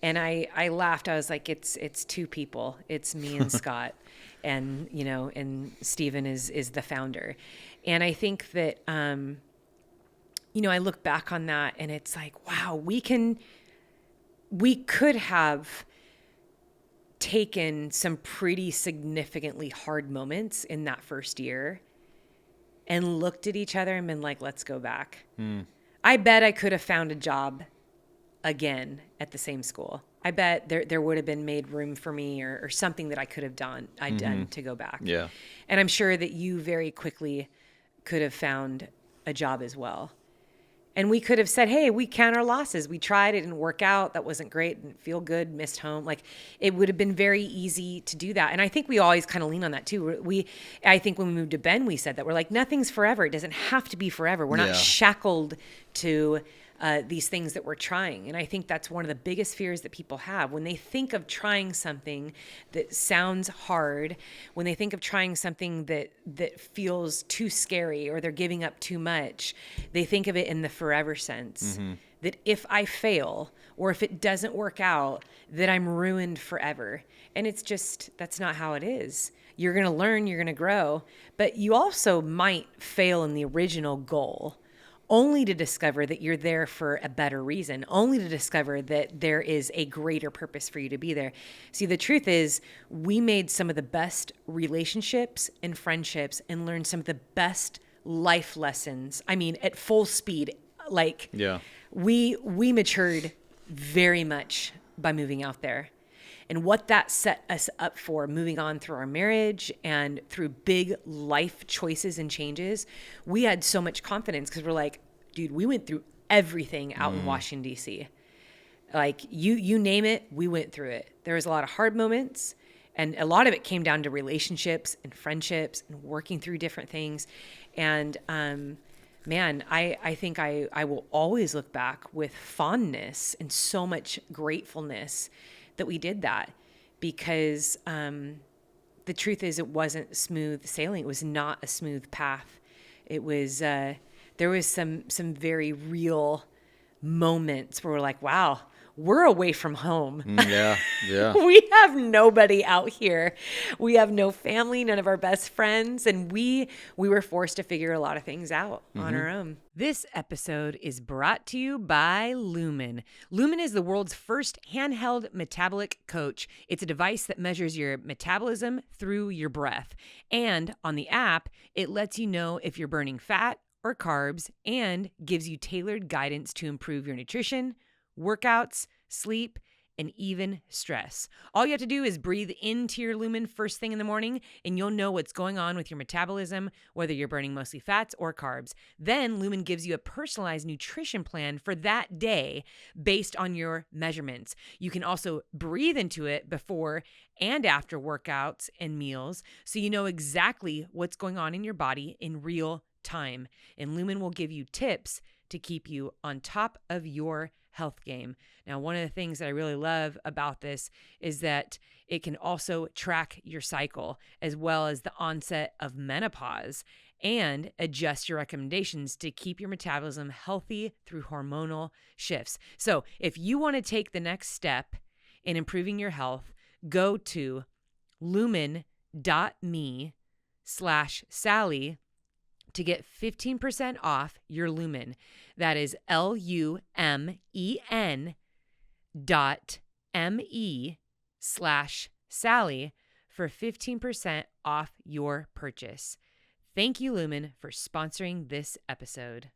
And I laughed. I was like, it's 2 people. It's me and Scott. And, and Stephen is the founder. And I think that, I look back on that and it's like, wow, we could have taken some pretty significantly hard moments in that first year and looked at each other and been like, let's go back. I bet I could have found a job again at the same school. I bet there would have been made room for me or something that I could have done to go back. Yeah. And I'm sure that you very quickly could have found a job as well. And we could have said, hey, we count our losses. We tried, it didn't work out. That wasn't great. Didn't feel good, missed home. Like, it would have been very easy to do that. And I think we always kind of lean on that too. I think when we moved to Bend, we said that. We're like, nothing's forever. It doesn't have to be forever. We're not shackled to these things that we're trying. And I think that's one of the biggest fears that people have when they think of trying something that sounds hard, when they think of trying something that feels too scary or they're giving up too much. They think of it in the forever sense, that if I fail or if it doesn't work out, that I'm ruined forever. And it's just, that's not how it is. You're going to learn, you're going to grow, but you also might fail in the original goal, only to discover that you're there for a better reason, only to discover that there is a greater purpose for you to be there. See, the truth is, we made some of the best relationships and friendships and learned some of the best life lessons. I mean, at full speed. Like, we matured very much by moving out there. And what that set us up for moving on through our marriage and through big life choices and changes, we had so much confidence because we're like, dude, we went through everything out in Washington, D.C. Like, you name it, we went through it. There was a lot of hard moments, and a lot of it came down to relationships and friendships and working through different things. And man, I think I will always look back with fondness and so much gratefulness that we did that, because the truth is, it wasn't smooth sailing. It was not a smooth path. It was there was some very real moments where we're like, wow, we're away from home. Yeah. We have nobody out here. We have no family, none of our best friends, and we were forced to figure a lot of things out on our own. This episode is brought to you by Lumen. Lumen is the world's first handheld metabolic coach. It's a device that measures your metabolism through your breath. And on the app, it lets you know if you're burning fat or carbs and gives you tailored guidance to improve your nutrition, workouts, sleep, and even stress. All you have to do is breathe into your Lumen first thing in the morning, and you'll know what's going on with your metabolism, whether you're burning mostly fats or carbs. Then Lumen gives you a personalized nutrition plan for that day based on your measurements. You can also breathe into it before and after workouts and meals, so you know exactly what's going on in your body in real time. And Lumen will give you tips to keep you on top of your health game. Now, one of the things that I really love about this is that it can also track your cycle as well as the onset of menopause and adjust your recommendations to keep your metabolism healthy through hormonal shifts. So if you want to take the next step in improving your health, go to lumen.me/Sally to get 15% off your Lumen. That is LUMEN.me/Sally for 15% off your purchase. Thank you, Lumen, for sponsoring this episode.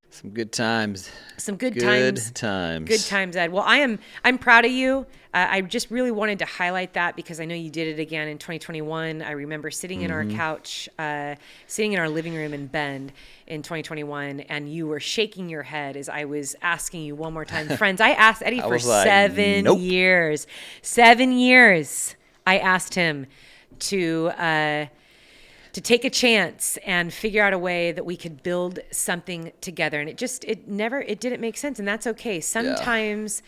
Some good times. Some good times. Good times. Good times, Ed. Well, I'm proud of you. I just really wanted to highlight that because I know you did it again in 2021. I remember sitting in our couch, sitting in our living room in Bend in 2021, and you were shaking your head as I was asking you one more time. Friends, I asked Eddie for was like, 7 nope. years. 7 years. I asked him to take a chance and figure out a way that we could build something together. And it didn't make sense. And that's okay. Sometimes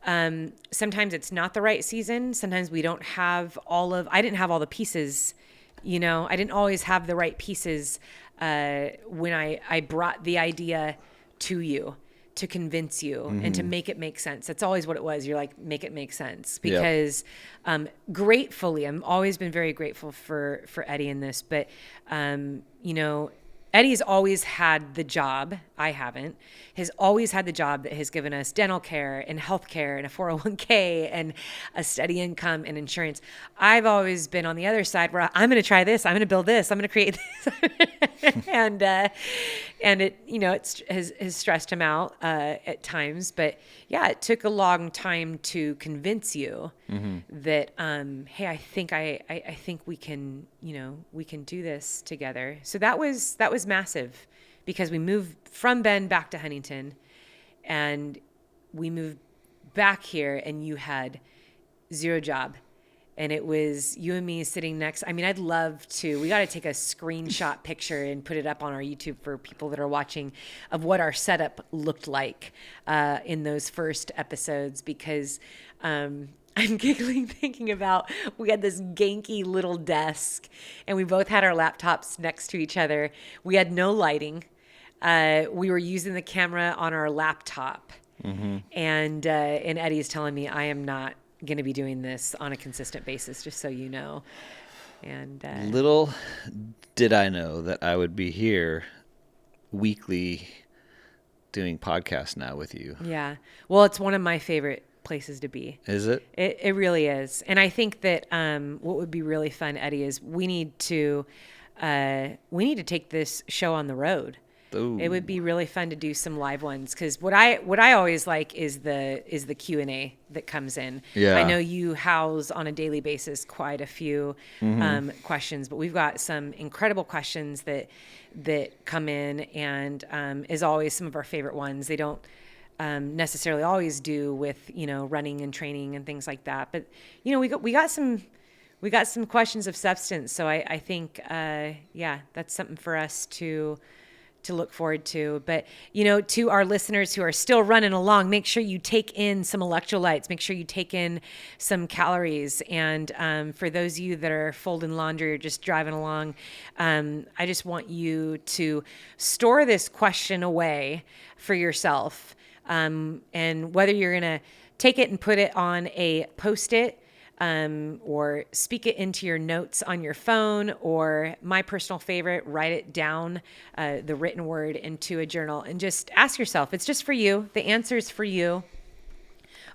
it's not the right season. Sometimes we don't have I didn't have all the pieces, I didn't always have the right pieces, when I brought the idea to you to convince you and to make it make sense. That's always what it was. You're like, make it make sense, because gratefully, I've always been very grateful for Eddie in this, but Eddie's always had the job. I haven't. Has always had the job that has given us dental care and health care and a 401k and a steady income and insurance. I've always been on the other side where I'm going to try this. I'm going to build this. I'm going to create this. and it, it has stressed him out at times. But yeah, it took a long time to convince you that, hey, I think we can, we can do this together. So that was massive, because we moved from Bend back to Huntington, and we moved back here, and you had zero job. And it was you and me sitting next. I mean, I'd love to. We got to take a screenshot picture and put it up on our YouTube for people that are watching, of what our setup looked like in those first episodes, because I'm giggling thinking about, we had this ganky little desk, and we both had our laptops next to each other. We had no lighting. We were using the camera on our laptop. And Eddie's telling me, I am not going to be doing this on a consistent basis, just so you know. And little did I know that I would be here weekly doing podcasts now with you. Yeah. Well, it's one of my favorite places to be. Is it? It really is. And I think that what would be really fun, Eddie, is we need to take this show on the road. Ooh. It would be really fun to do some live ones, because what I always like is the Q&A that comes in. Yeah. I know you house on a daily basis quite a few questions, but we've got some incredible questions that come in, and is always some of our favorite ones. They don't necessarily always do with running and training and things like that, but we got some questions of substance. So I think that's something for us to look forward to. But to our listeners who are still running along, make sure you take in some electrolytes, make sure you take in some calories. And for those of you that are folding laundry or just driving along, I just want you to store this question away for yourself. And whether you're going to take it and put it on a Post-it, or speak it into your notes on your phone, or my personal favorite, write it down, the written word, into a journal, and just ask yourself, it's just for you. The answer is for you.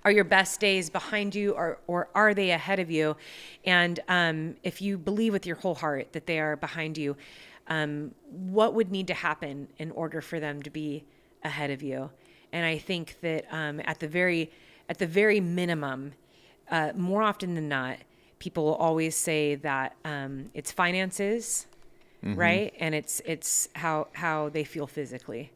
Are your best days behind you, or are they ahead of you? And if you believe with your whole heart that they are behind you, what would need to happen in order for them to be ahead of you? And I think that at the very minimum, more often than not, people will always say that it's finances, right? And it's how they feel physically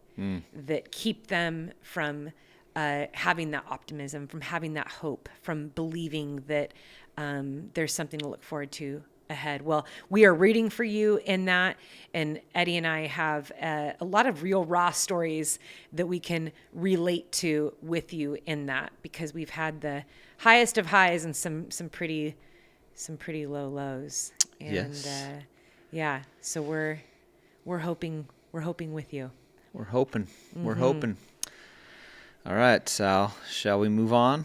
that keep them from having that optimism, from having that hope, from believing that there's something to look forward to ahead. Well, we are rooting for you in that, and Eddie and I have a lot of real raw stories that we can relate to with you in that, because we've had the highest of highs and some pretty low lows. And yes. So we're hoping with you. We're hoping. All right, Sal, shall we move on?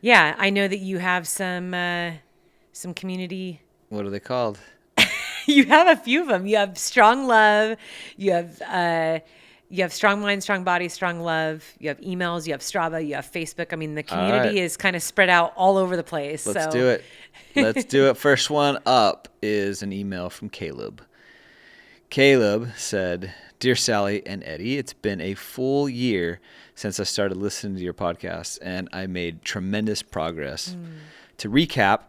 Yeah, I know that you have some community. What are they called? You have a few of them. You have Strong Love. You have Strong Mind, Strong Body, Strong Love. You have emails. You have Strava. You have Facebook. I mean, the community is kind of spread out all over the place. Let's do it. Let's do it. First one up is an email from Caleb. Caleb said, "Dear Sally and Eddie, it's been a full year since I started listening to your podcast, and I made tremendous progress. To recap,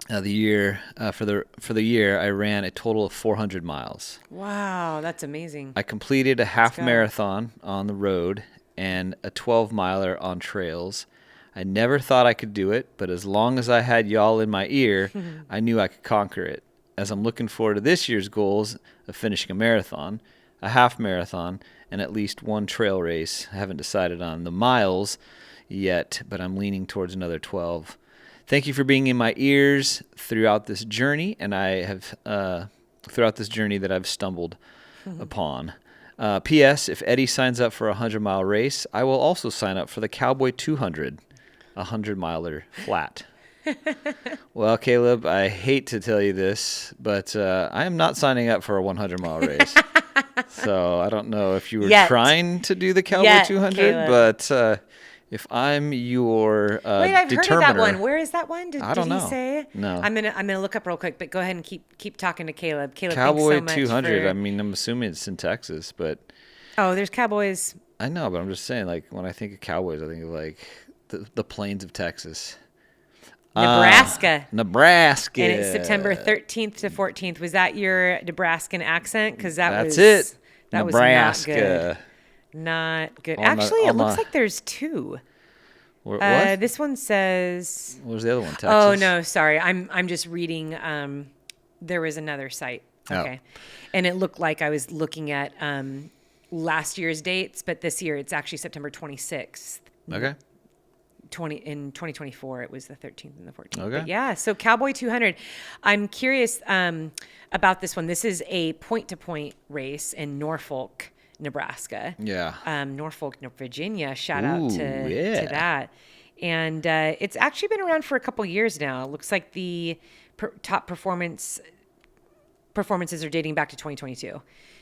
the year for the year, I ran a total of 400 miles. Wow, that's amazing. I completed a half go. marathon on the road and a 12-miler on trails. I never thought I could do it, but as long as I had y'all in my ear, I knew I could conquer it. As I'm looking forward to this year's goals of finishing a marathon, a half marathon, and at least one trail race. I haven't decided on the miles yet, but I'm leaning towards another 12. Thank you for being in my ears throughout this journey, and I have throughout this journey that I've stumbled upon. P.S. If Eddie signs up for a 100-mile race, I will also sign up for the Cowboy 200, a 100-miler flat." Well, Caleb, I hate to tell you this, but I am not signing up for a 100-mile race. So I don't know if you were trying to do the Cowboy 200, Caleb. But if I'm your Wait, I've heard of that determiner- one. Where is that one? I don't did he know. say? No. I'm gonna look up real quick, but go ahead and keep talking to Caleb. Caleb, Cowboy thanks so much 200. for- I mean, I'm assuming it's in Texas, but Oh, there's Cowboys. I know, but I'm just saying, like, when I think of Cowboys, I think of like the plains of Texas. Nebraska. Nebraska. And it's September 13th to 14th. Was that your Nebraskan accent? Because that was it. That Nebraska. was not good. Not good. On the- Actually, it on looks the- like there's two. What? This one says. What was the other one? Texas? Oh no, sorry. I'm just reading. There was another site. Okay, and it looked like I was looking at last year's dates, but this year it's actually September 26th. Okay. In 2024 it was the 13th and the 14th. Okay. But yeah, so Cowboy 200. I'm curious about this one. This is a point-to-point race in Norfolk, Nebraska. Yeah. Norfolk, Virginia. Shout out to that. And it's actually been around for a couple years now. It looks like the top performances are dating back to 2022.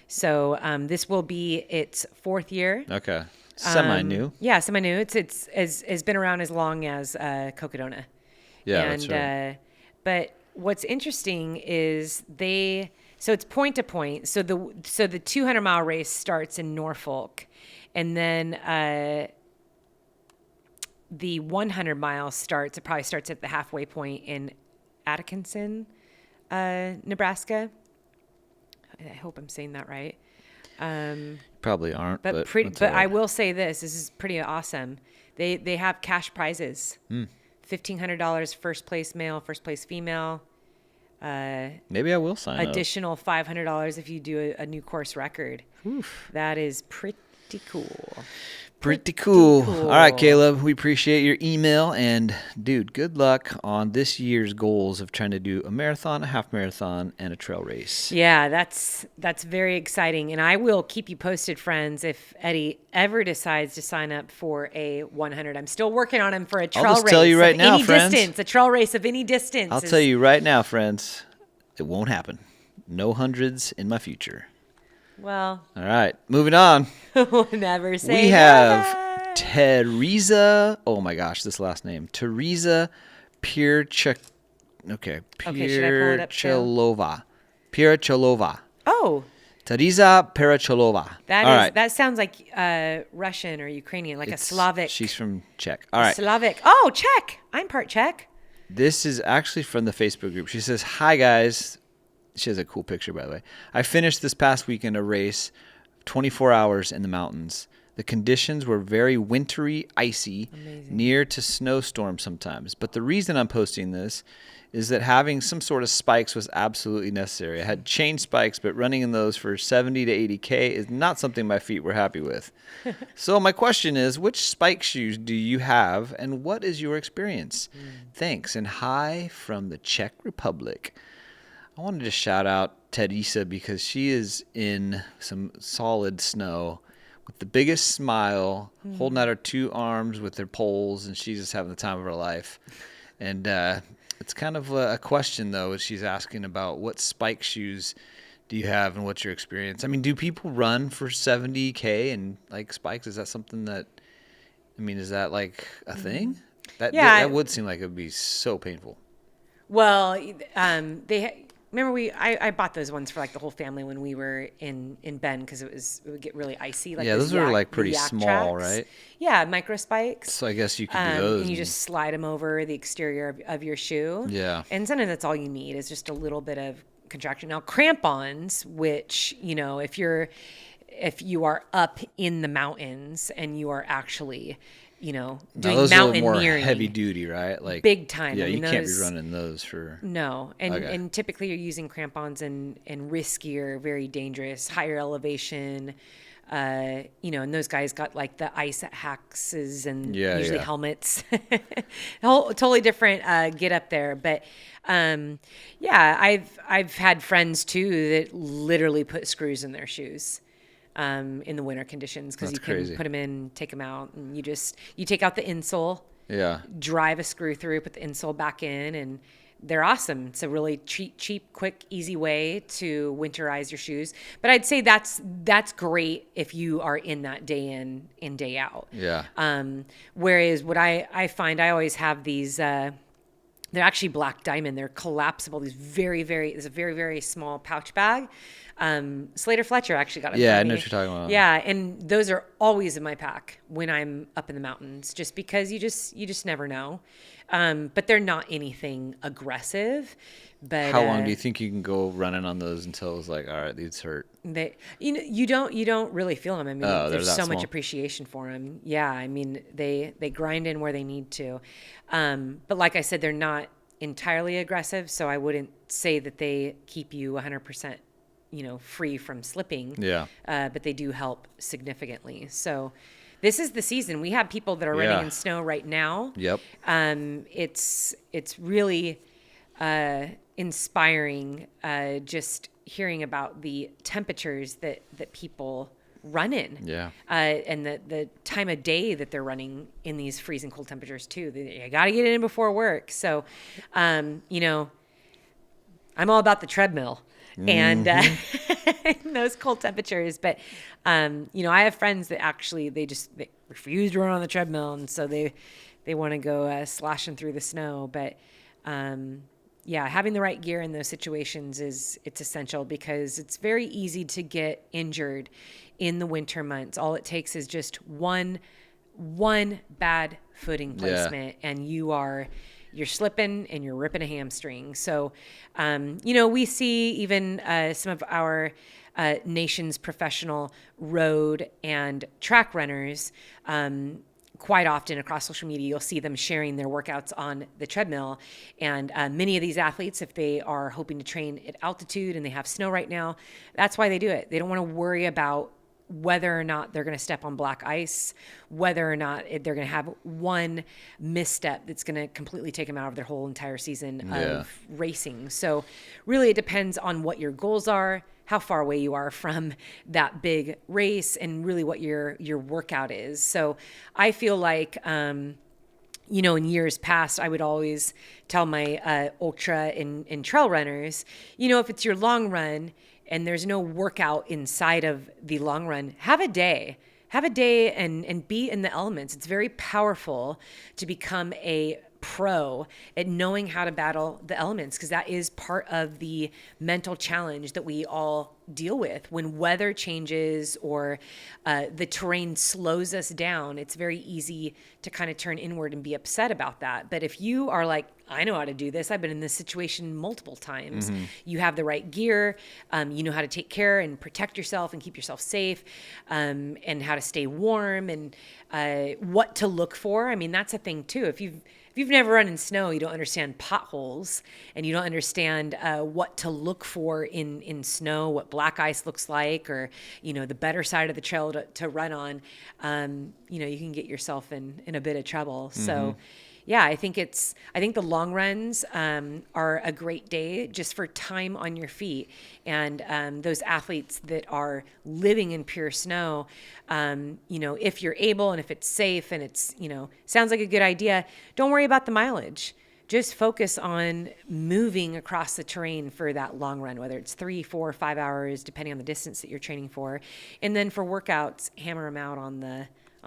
So this will be its fourth year. Okay. Semi-new. Yeah, semi-new. It's been around as long as Cocodona. Yeah, And, that's right. But what's interesting is so it's point to point. So the 200-mile race starts in Norfolk, and then the 100-mile it probably starts at the halfway point in Atkinson, Nebraska. I hope I'm saying that right. Probably aren't, but But I will say this is pretty awesome. They have cash prizes. $1,500 first place male, first place female. Maybe I will sign up. Additional $500 if you do a new course record. Oof. That is pretty cool. Pretty cool. All right, Caleb, we appreciate your email. And, dude, good luck on this year's goals of trying to do a marathon, a half marathon, and a trail race. Yeah, that's very exciting. And I will keep you posted, friends, if Eddie ever decides to sign up for a 100. I'm still working on him for a trail race. I'll just tell you right now, any friends. distance, a trail race of any distance. I'll tell you right now, friends, it won't happen. No hundreds in my future. Well, All right, moving on. we'll never say We have never. Teresa. Oh my gosh, this last name. Teresa Pirchak. Okay, Okay, should I pull it up too? Piracholova. Oh, Teresa Piracholova. that sounds like Russian or Ukrainian, like a Slavic. She's from Czech. All right. Slavic. Oh, Czech. I'm part Czech. This is actually from the Facebook group. She says, "Hi guys." She has a cool picture, by the way. "I finished this past weekend a race, 24 hours in the mountains. The conditions were very wintry, icy, near to snowstorm sometimes. But the reason I'm posting this is that having some sort of spikes was absolutely necessary. I had chain spikes, but running in those for 70 to 80K is not something my feet were happy with. So my question is, which spike shoes do you have, and what is your experience? Thanks, and hi from the Czech Republic." I wanted to shout out Teresa because she is in some solid snow with the biggest smile, holding out her two arms with her poles, and she's just having the time of her life. And it's kind of a question, though, she's asking about what spike shoes do you have and what's your experience? I mean, do people run for 70K and like spikes? Is that something that, is that like a thing? That would seem like it would be so painful. Well, Remember I bought those ones for like the whole family when we were in Bend because it would get really icy. Like Yeah, those are like pretty yak small, tracks. right? Yeah, micro spikes. So I guess you could do those. And you just slide them over the exterior of your shoe. Yeah. And sometimes that's all you need is just a little bit of contraction. Now crampons, which, you know, if you are up in the mountains and you are actually, you know, doing those are more mountaineering, heavy duty, right? Like big time. Yeah, I mean, you can't be those- running those for. No, and Okay. and typically you're using crampons and riskier, very dangerous, higher elevation. You know, and those guys got like the ice axes and Yeah, usually yeah. helmets. Totally different get up there, but yeah, I've had friends too that literally put screws in their shoes. In the winter conditions because you That's can crazy. put them in, take them out, and you take out the insole, Yeah. drive a screw through, put the insole back in, and they're awesome. It's a really cheap, quick, easy way to winterize your shoes. But I'd say that's great if you are in that day in, day out. Yeah. Whereas what I find, I always have these, they're actually black diamond. They're collapsible. These it's a very, very small pouch bag. Slater Fletcher actually got it. Yeah, for I know me. what you're talking about. Yeah, and those are always in my pack when I'm up in the mountains, just because you just never know. But they're not anything aggressive. But How long do you think you can go running on those until it's like, all right, these hurt? you don't really feel them. I mean, Oh, they're there's that so much small. appreciation for them. Yeah, I mean, they grind in where they need to. But like I said, they're not entirely aggressive, so I wouldn't say that they keep you 100%, you know, free from slipping. Yeah. But they do help significantly. So this is the season. We have people that are running Yeah. in snow right now. Yep. It's really inspiring just hearing about the temperatures that people run in. Yeah. And the time of day that they're running in these freezing cold temperatures too. You got to get in before work. So, you know, I'm all about the treadmill and in those cold temperatures. But, you know, I have friends that actually, they refuse to run on the treadmill. And so they want to go slashing through the snow. But, yeah, having the right gear in those situations it's essential because it's very easy to get injured in the winter months. All it takes is just one bad footing placement and you're slipping and you're ripping a hamstring. So, you know, we see even some of our nation's professional road and track runners, quite often across social media, you'll see them sharing their workouts on the treadmill. And many of these athletes, if they are hoping to train at altitude and they have snow right now, that's why they do it. They don't want to worry about whether or not they're going to step on black ice, whether or not they're going to have one misstep that's going to completely take them out of their whole entire season of racing. So really it depends on what your goals are, how far away you are from that big race, and really what your workout is. So I feel like, you know, in years past, I would always tell my ultra and trail runners, you know, if it's your long run and there's no workout inside of the long run, have a day and be in the elements. It's very powerful to become a pro at knowing how to battle the elements, because that is part of the mental challenge that we all deal with when weather changes or the terrain slows us down. It's very easy to kind of turn inward and be upset about that. But if you are like, I know how to do this, I've been in this situation multiple times, you have the right gear, you know how to take care and protect yourself and keep yourself safe, and how to stay warm and what to look for. I mean, that's a thing too. If you've never run in snow, you don't understand potholes and you don't understand what to look for in snow, what black ice looks like, or, you know, the better side of the trail to run on, you know, you can get yourself in a bit of trouble. So yeah, I think the long runs are a great day just for time on your feet. And those athletes that are living in pure snow, you know, if you're able and if it's safe and it's, you know, sounds like a good idea, don't worry about the mileage. Just focus on moving across the terrain for that long run, whether it's 3, 4, 5 hours, depending on the distance that you're training for. And then for workouts, hammer them out on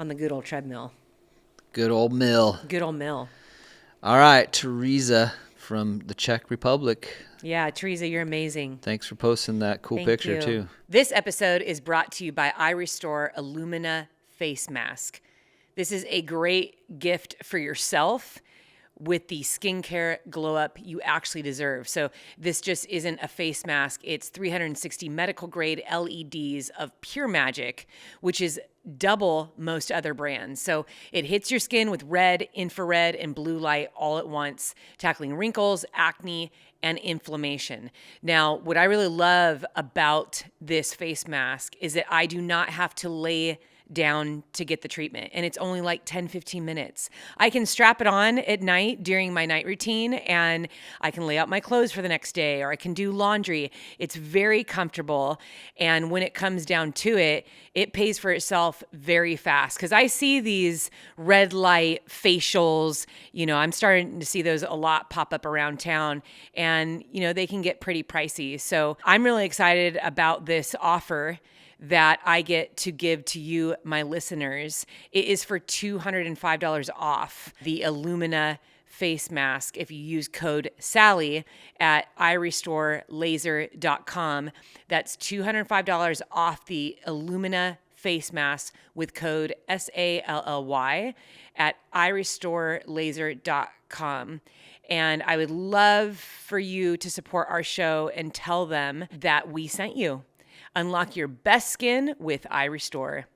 the good old treadmill. Good old mill. Good old mill. All right, Teresa, from the Czech Republic. Yeah, Teresa, you're amazing. Thanks for posting that cool Thank picture you. too. This episode is brought to you by iRestore Illumina Face Mask. This is a great gift for yourself with the skincare glow up you actually deserve. So this just isn't a face mask. It's 360 medical grade LEDs of pure magic, which is double most other brands. So it hits your skin with red, infrared, and blue light all at once, tackling wrinkles, acne, and inflammation. Now, what I really love about this face mask is that I do not have to lay down to get the treatment. And it's only like 10, 15 minutes. I can strap it on at night during my night routine, and I can lay out my clothes for the next day, or I can do laundry. It's very comfortable. And when it comes down to it, it pays for itself very fast. Because I see these red light facials, I'm starting to see those a lot pop up around town, and, they can get pretty pricey. So I'm really excited about this offer that I get to give to you, my listeners. It is for $205 off the Illumina face mask if you use code Sally at irestorelaser.com. That's $205 off the Illumina face mask with code SALLY at irestorelaser.com. And I would love for you to support our show and tell them that we sent you. Unlock your best skin with iRestore.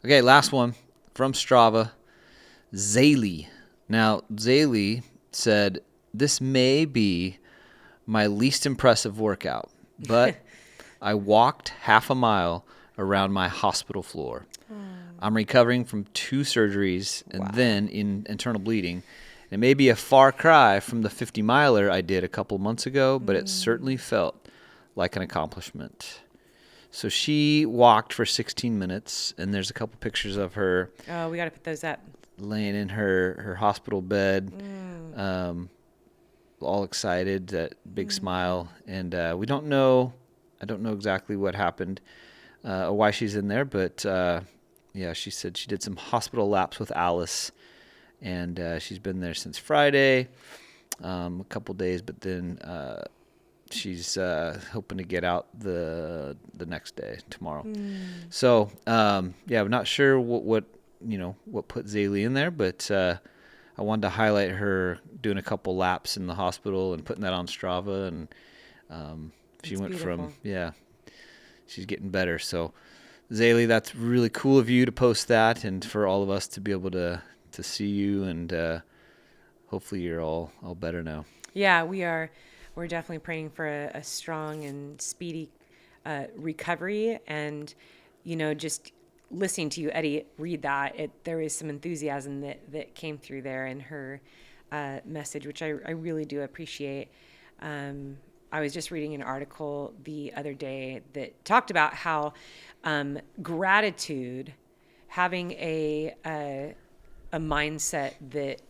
Okay, last one from Strava. Zaylee. Now, Zaylee said, this may be my least impressive workout, but I walked half a mile around my hospital floor. I'm recovering from 2 surgeries and then in internal bleeding. It may be a far cry from the 50-miler I did a couple months ago, but it certainly felt like an accomplishment. So she walked for 16 minutes, and there's a couple pictures of her. Oh, we got to put those up. Laying in her hospital bed, all excited, that big smile. And I don't know exactly what happened or why she's in there, but she said she did some hospital laps with Alice, and she's been there since Friday, a couple days, but then she's hoping to get out the next day, tomorrow. So I'm not sure what put Zaylee in there, but I wanted to highlight her doing a couple laps in the hospital and putting that on Strava, and she went beautiful. She's getting better. So Zaylee, that's really cool of you to post that, and for all of us to be able to see you, and hopefully you're all better now. Yeah, we are. We're definitely praying for a strong and speedy recovery. And, just listening to you, Eddie, read that, there is some enthusiasm that came through there in her message, which I really do appreciate. I was just reading an article the other day that talked about how gratitude, having a mindset that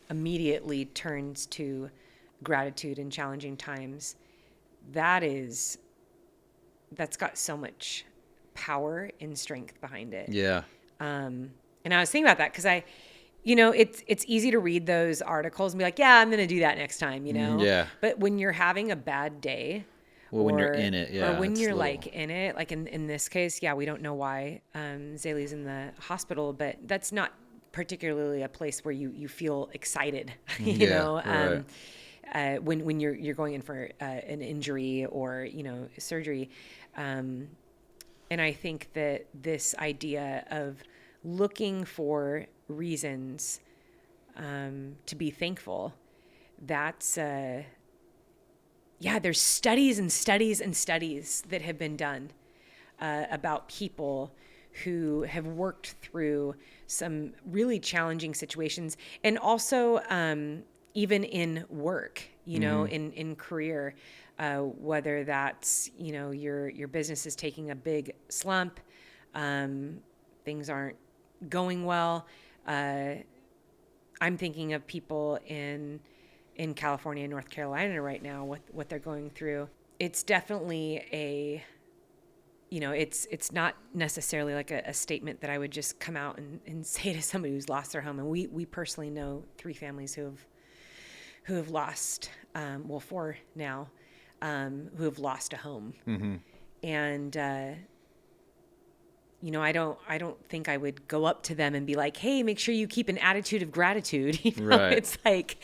immediately turns to gratitude in challenging times, that's got so much power and strength behind it. Yeah. And I was thinking about that because it's easy to read those articles and be like, yeah, I'm going to do that next time, Yeah. But when you're having a bad day, when you're in it, or when you're in it, like in this case, we don't know why Zaylee's in the hospital, but that's not particularly a place where you feel excited, Right. When you're going in for an injury or surgery, and I think that this idea of looking for reasons to be thankful, that's there's studies and studies and studies that have been done about people who have worked through some really challenging situations, and also even in work, in career, whether that's, your business is taking a big slump, things aren't going well. I'm thinking of people in California and North Carolina right now with what they're going through. It's definitely it's not necessarily like a statement that I would just come out and say to somebody who's lost their home. And we personally know 3 families who have lost, 4 now, who have lost a home. And, I don't think I would go up to them and be like, hey, make sure you keep an attitude of gratitude. Right. It's like,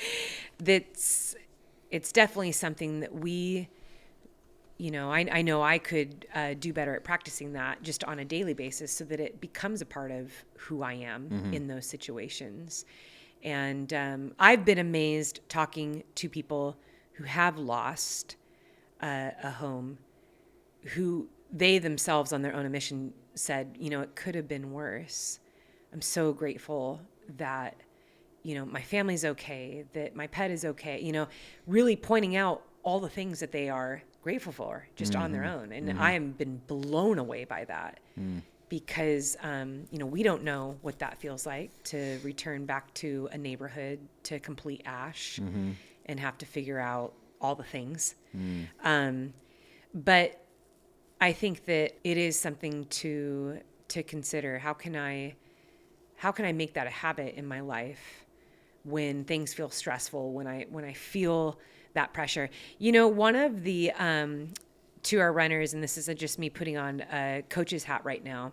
it's definitely something that we, I know I could do better at practicing that just on a daily basis so that it becomes a part of who I am in those situations. And I've been amazed talking to people who have lost a home, who they themselves on their own admission said, it could have been worse. I'm so grateful that, my family's okay, that my pet is okay, really pointing out all the things that they are grateful for just on their own. And I have been blown away by that because, we don't know what that feels like to return back to a neighborhood to complete ash and have to figure out all the things. But I think that it is something to consider. How can I make that a habit in my life when things feel stressful, when I feel that pressure? One of the to our runners, and this is just me putting on a coach's hat right now.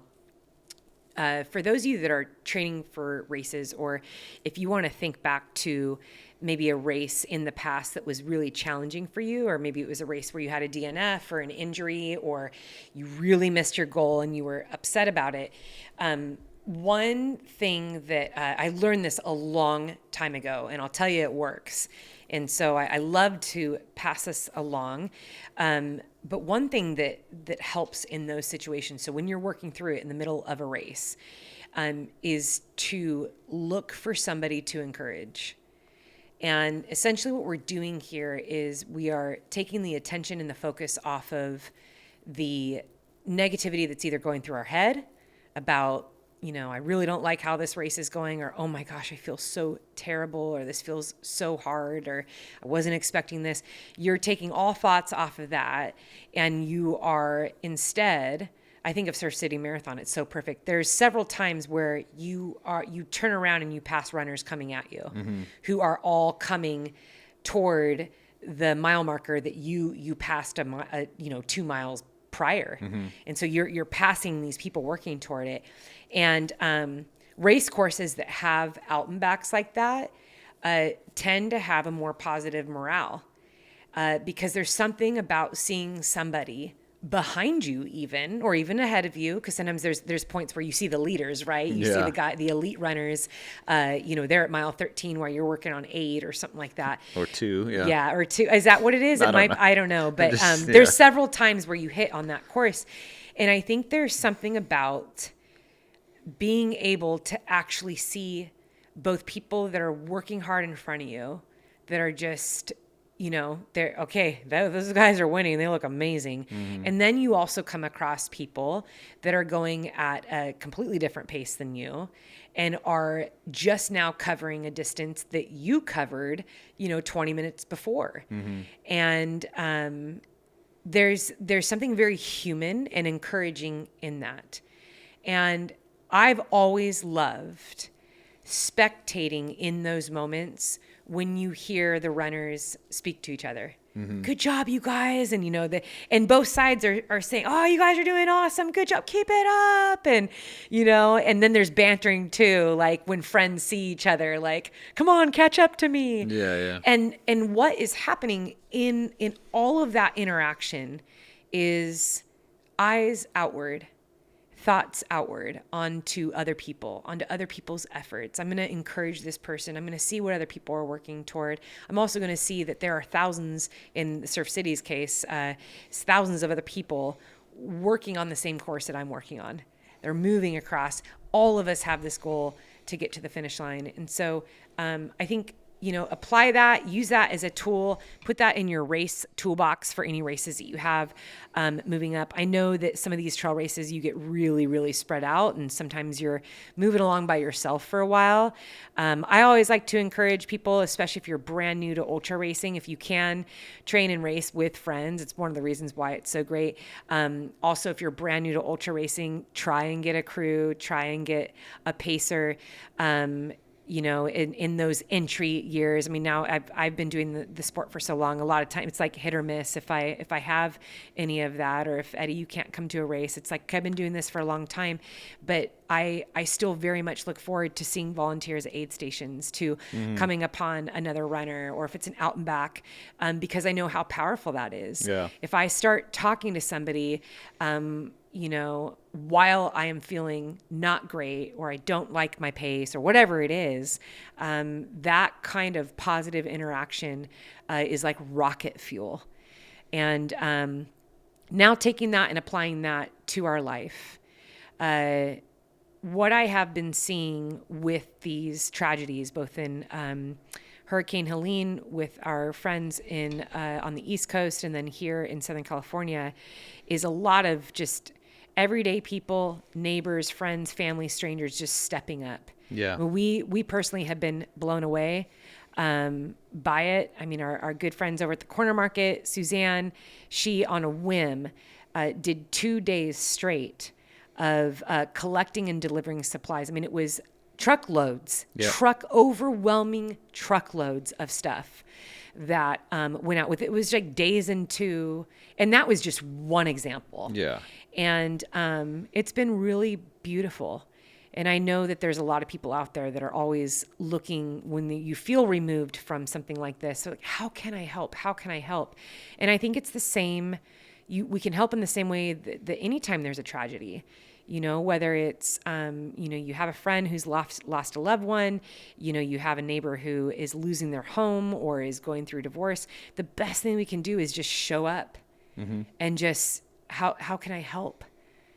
For those of you that are training for races, or if you want to think back to maybe a race in the past that was really challenging for you, or maybe it was a race where you had a DNF or an injury, or you really missed your goal and you were upset about it. One thing that I learned this a long time ago, and I'll tell you it works. And so I love to pass this along. But one thing that helps in those situations, so when you're working through it in the middle of a race, is to look for somebody to encourage. And essentially what we're doing here is we are taking the attention and the focus off of the negativity that's either going through our head about, I really don't like how this race is going, or, oh my gosh, I feel so terrible, or this feels so hard, or I wasn't expecting this. You're taking all thoughts off of that, and you are instead, I think of Surf City Marathon, it's so perfect. There's several times where you turn around and you pass runners coming at you who are all coming toward the mile marker that you passed 2 miles prior. And so you're passing these people working toward it. And race courses that have out and backs like that tend to have a more positive morale because there's something about seeing somebody behind you even, or even ahead of you, because sometimes there's points where you see the leaders, right? You see the elite runners, they're at mile 13 while you're working on 8 or something like that. Or 2, yeah. Yeah, or 2. Is that what it is? I don't know. But there's several times where you hit on that course. And I think there's something about being able to actually see both people that are working hard in front of you, that are just, they're okay. Those guys are winning. They look amazing. And then you also come across people that are going at a completely different pace than you and are just now covering a distance that you covered, 20 minutes before. And there's something very human and encouraging in that. And I've always loved spectating in those moments when you hear the runners speak to each other. Good job, you guys. And, and both sides are saying, oh, you guys are doing awesome. Good job. Keep it up. And, and then there's bantering too, like when friends see each other, like, come on, catch up to me. Yeah. And what is happening in all of that interaction is eyes outward, thoughts outward onto other people, onto other people's efforts. I'm going to encourage this person. I'm going to see what other people are working toward. I'm also going to see that there are thousands, in Surf City's case, thousands of other people working on the same course that I'm working on. They're moving across. All of us have this goal to get to the finish line. And so I think, apply that, use that as a tool, put that in your race toolbox for any races that you have moving up. I know that some of these trail races, you get really, really spread out, and sometimes you're moving along by yourself for a while. I always like to encourage people, especially if you're brand new to ultra racing, if you can train and race with friends. It's one of the reasons why it's so great. Also, if you're brand new to ultra racing, try and get a crew, try and get a pacer. in those entry years. I mean, now I've been doing the sport for so long. A lot of time it's like hit or miss. If I have any of that, or if Eddie, you can't come to a race, it's like I've been doing this for a long time, but I still very much look forward to seeing volunteers at aid stations, to coming upon another runner, or if it's an out and back, because I know how powerful that is. Yeah. If I start talking to somebody, while I am feeling not great, or I don't like my pace, or whatever it is, that kind of positive interaction is like rocket fuel. And now taking that and applying that to our life, what I have been seeing with these tragedies, both in Hurricane Helene with our friends on the East Coast, and then here in Southern California, is a lot of just everyday people, neighbors, friends, family, strangers, just stepping up. Yeah. We personally have been blown away by it. I mean, our good friends over at the corner market, Suzanne, she on a whim did 2 days straight of collecting and delivering supplies. I mean, it was truckloads, overwhelming truckloads of stuff that went out with it. It was like days into, and that was just one example. Yeah. And it's been really beautiful. And I know that there's a lot of people out there that are always looking when you feel removed from something like this. So like, how can I help? How can I help? And I think it's the same. We can help in the same way that anytime there's a tragedy, whether it's, you have a friend who's lost a loved one, you have a neighbor who is losing their home or is going through divorce. The best thing we can do is just show up and just, how can I help?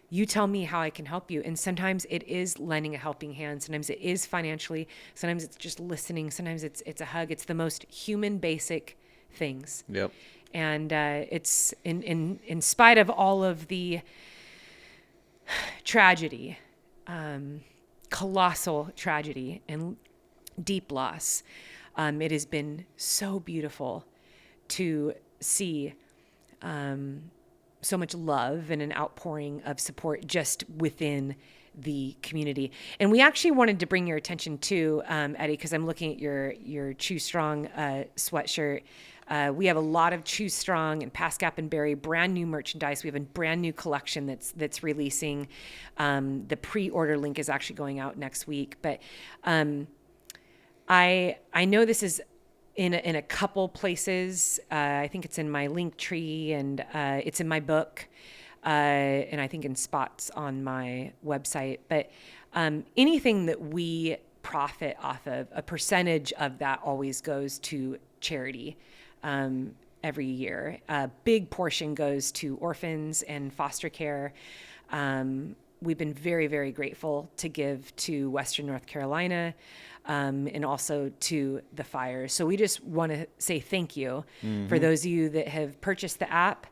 You tell me how I can help you. And sometimes it is lending a helping hand. Sometimes it is financially. Sometimes it's just listening. Sometimes it's a hug. It's the most human, basic things. Yep. And it's in spite of all of the tragedy, colossal tragedy and deep loss, it has been so beautiful to see so much love and an outpouring of support just within the community. And we actually wanted to bring your attention to, Eddie, because I'm looking at your Choose Strong sweatshirt. We have a lot of Choose Strong and Pass Gap and Berry brand new merchandise. We have a brand new collection that's releasing. The pre-order link is actually going out next week. But I know this is in a couple places. I think it's in my link tree, and it's in my book, and I think in spots on my website. But anything that we profit off of, a percentage of that always goes to charity. Every year, a big portion goes to orphans and foster care. We've been very, very grateful to give to Western North Carolina, and also to the fires. So we just want to say thank you for those of you that have purchased the app,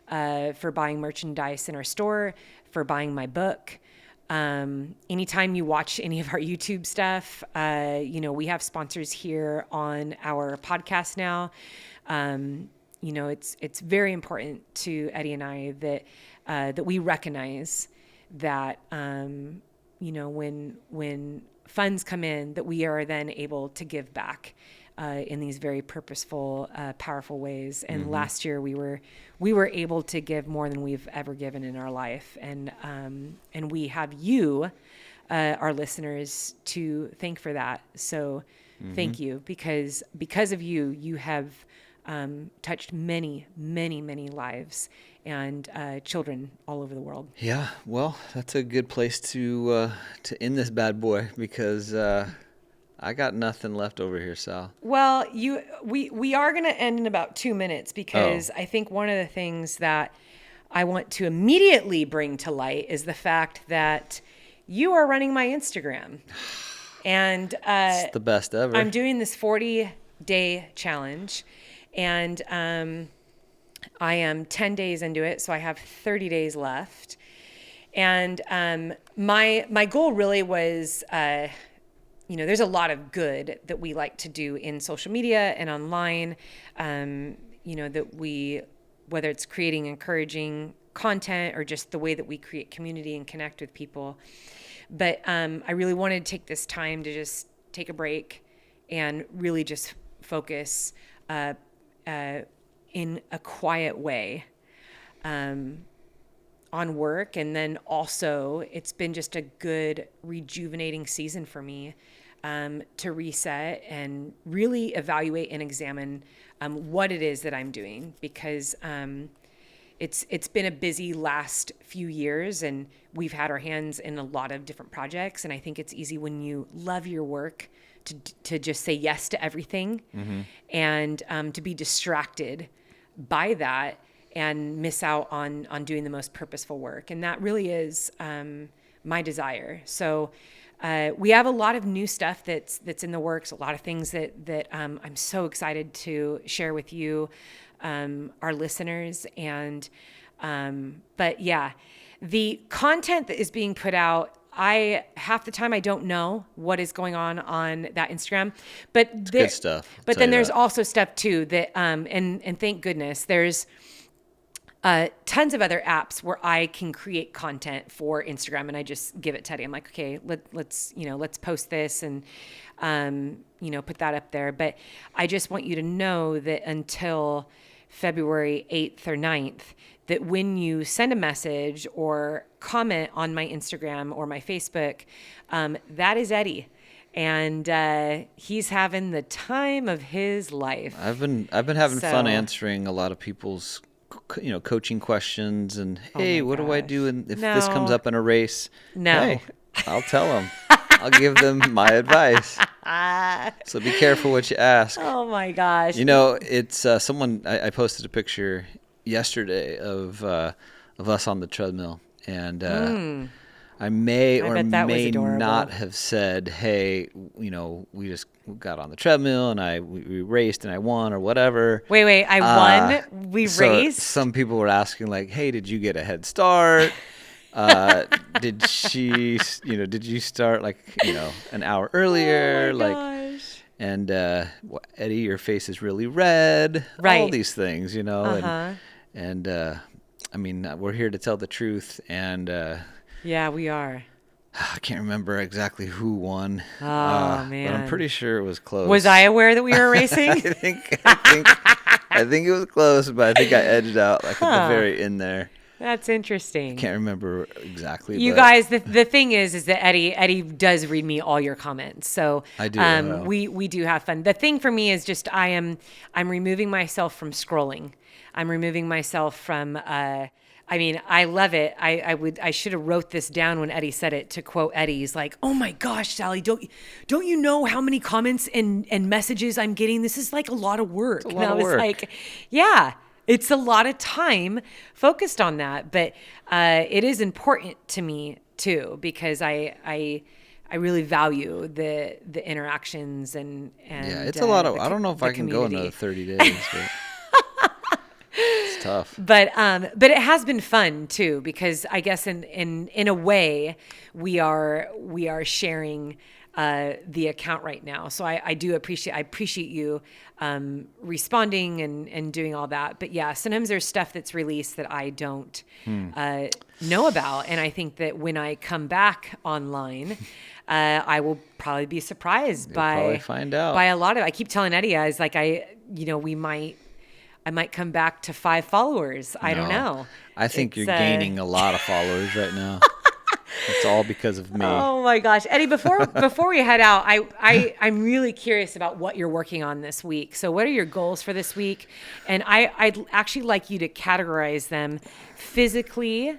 for buying merchandise in our store, for buying my book. Anytime you watch any of our YouTube stuff, we have sponsors here on our podcast now. It's very important to Eddie and I that we recognize that, when funds come in, that we are then able to give back in these very purposeful, powerful ways. And last year we were able to give more than we've ever given in our life. And we have you, our listeners, to thank for that. So thank you, because of you, you have touched many, many, many lives and children all over the world. Yeah, well, that's a good place to end this bad boy, because I got nothing left over here, Sal. Well, we are going to end in about 2 minutes, because I think one of the things that I want to immediately bring to light is the fact that you are running my Instagram. And it's the best ever. I'm doing this 40-day challenge, and I am 10 days into it, so I have 30 days left. And my goal really was, there's a lot of good that we like to do in social media and online, that we, whether it's creating encouraging content or just the way that we create community and connect with people. But I really wanted to take this time to just take a break and really just focus in a quiet way on work. And then also it's been just a good rejuvenating season for me to reset and really evaluate and examine what it is that I'm doing, because it's been a busy last few years and we've had our hands in a lot of different projects. And I think it's easy when you love your work to just say yes to everything, and to be distracted by that and miss out on doing the most purposeful work. And that really is my desire. So we have a lot of new stuff that's in the works, a lot of things that I'm so excited to share with you, our listeners. And but yeah, the content that is being put out, half the time I don't know what is going on that Instagram, but It's good stuff. I'll But tell then you there's that. also stuff too that and thank goodness there's tons of other apps where I can create content for Instagram, and I just give it to Teddy. I'm like, okay, let's post this and put that up there. But I just want you to know that until February 8th or 9th, that when you send a message or comment on my Instagram or my Facebook, that is Eddie. And he's having the time of his life. I've been having fun So- answering a lot of people's coaching questions, and hey, my what do I gosh. do if this comes No. up in a race? No. Hey, I'll tell them. I'll give them my advice. So be careful what you ask. Oh my gosh. It's someone. I posted a picture yesterday of us on the treadmill, and I may I or bet that was may adorable. not have said, "Hey, we just got on the treadmill and we raced and I won or whatever." Wait, I won? We So raced? some people were asking like, "Hey, did you get a head start? Did you start an hour earlier?" Oh my gosh. And Eddie, your face is really red. All Right. these things, and I mean, we're here to tell the truth, and Yeah, we are. I can't remember exactly who won. Oh, But I'm man. pretty sure it was close. Was I aware that we were racing? I think it was close, but I think I edged out at the very end there. That's interesting. Can't remember exactly. You but guys, the thing is that Eddie does read me all your comments. So I do, I know. we do have fun. The thing for me is just I'm removing myself from scrolling. I'm removing myself from I love it. I should have wrote this down when Eddie said it, to quote Eddie. He's like, "Oh my gosh, Sally, don't you know how many comments and messages I'm getting? This is like a lot of work." It's a And lot I of was work. like, yeah, it's a lot of time focused on that, but it is important to me too, because I really value the interactions and yeah, it's a lot of. the I don't know if the I can go community. another 30 days. But it's tough. But it has been fun too, because I guess in a way we are sharing the account right now. So I appreciate you responding and doing all that. But yeah, sometimes there's stuff that's released that I don't know about, and I think that when I come back online, I will probably be surprised by probably find out. by a lot of. I keep telling Eddie, I was like, I might come back to 5 followers. I don't No. know. I think It's, you're gaining a lot of followers right now. It's all because of me. Oh my gosh, Eddie! Before we head out, I'm really curious about what you're working on this week. So, what are your goals for this week? And I'd actually like you to categorize them physically.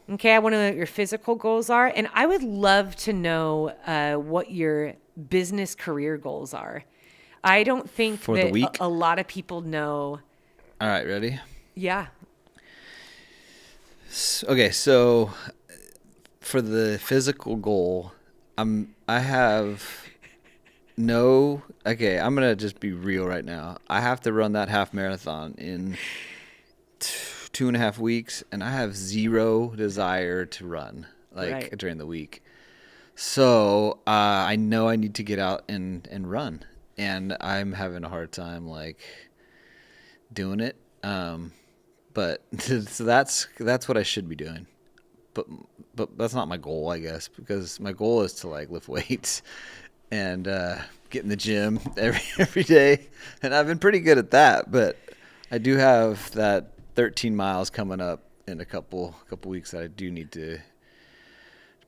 Okay, I want to know what your physical goals are, and I would love to know what your business career goals are. I don't think For the that week? a lot of people know. All right, ready? Yeah. Okay, so for the physical goal, I have no. Okay, I'm gonna just be real right now. I have to run that half marathon in 2.5 weeks, and I have zero desire to run Right. during the week. So I know I need to get out and run, and I'm having a hard time doing it. But so that's what I should be doing. But that's not my goal, I guess, because my goal is to lift weights and get in the gym every day, and I've been pretty good at that. But I do have that 13 miles coming up in a couple weeks that I do need to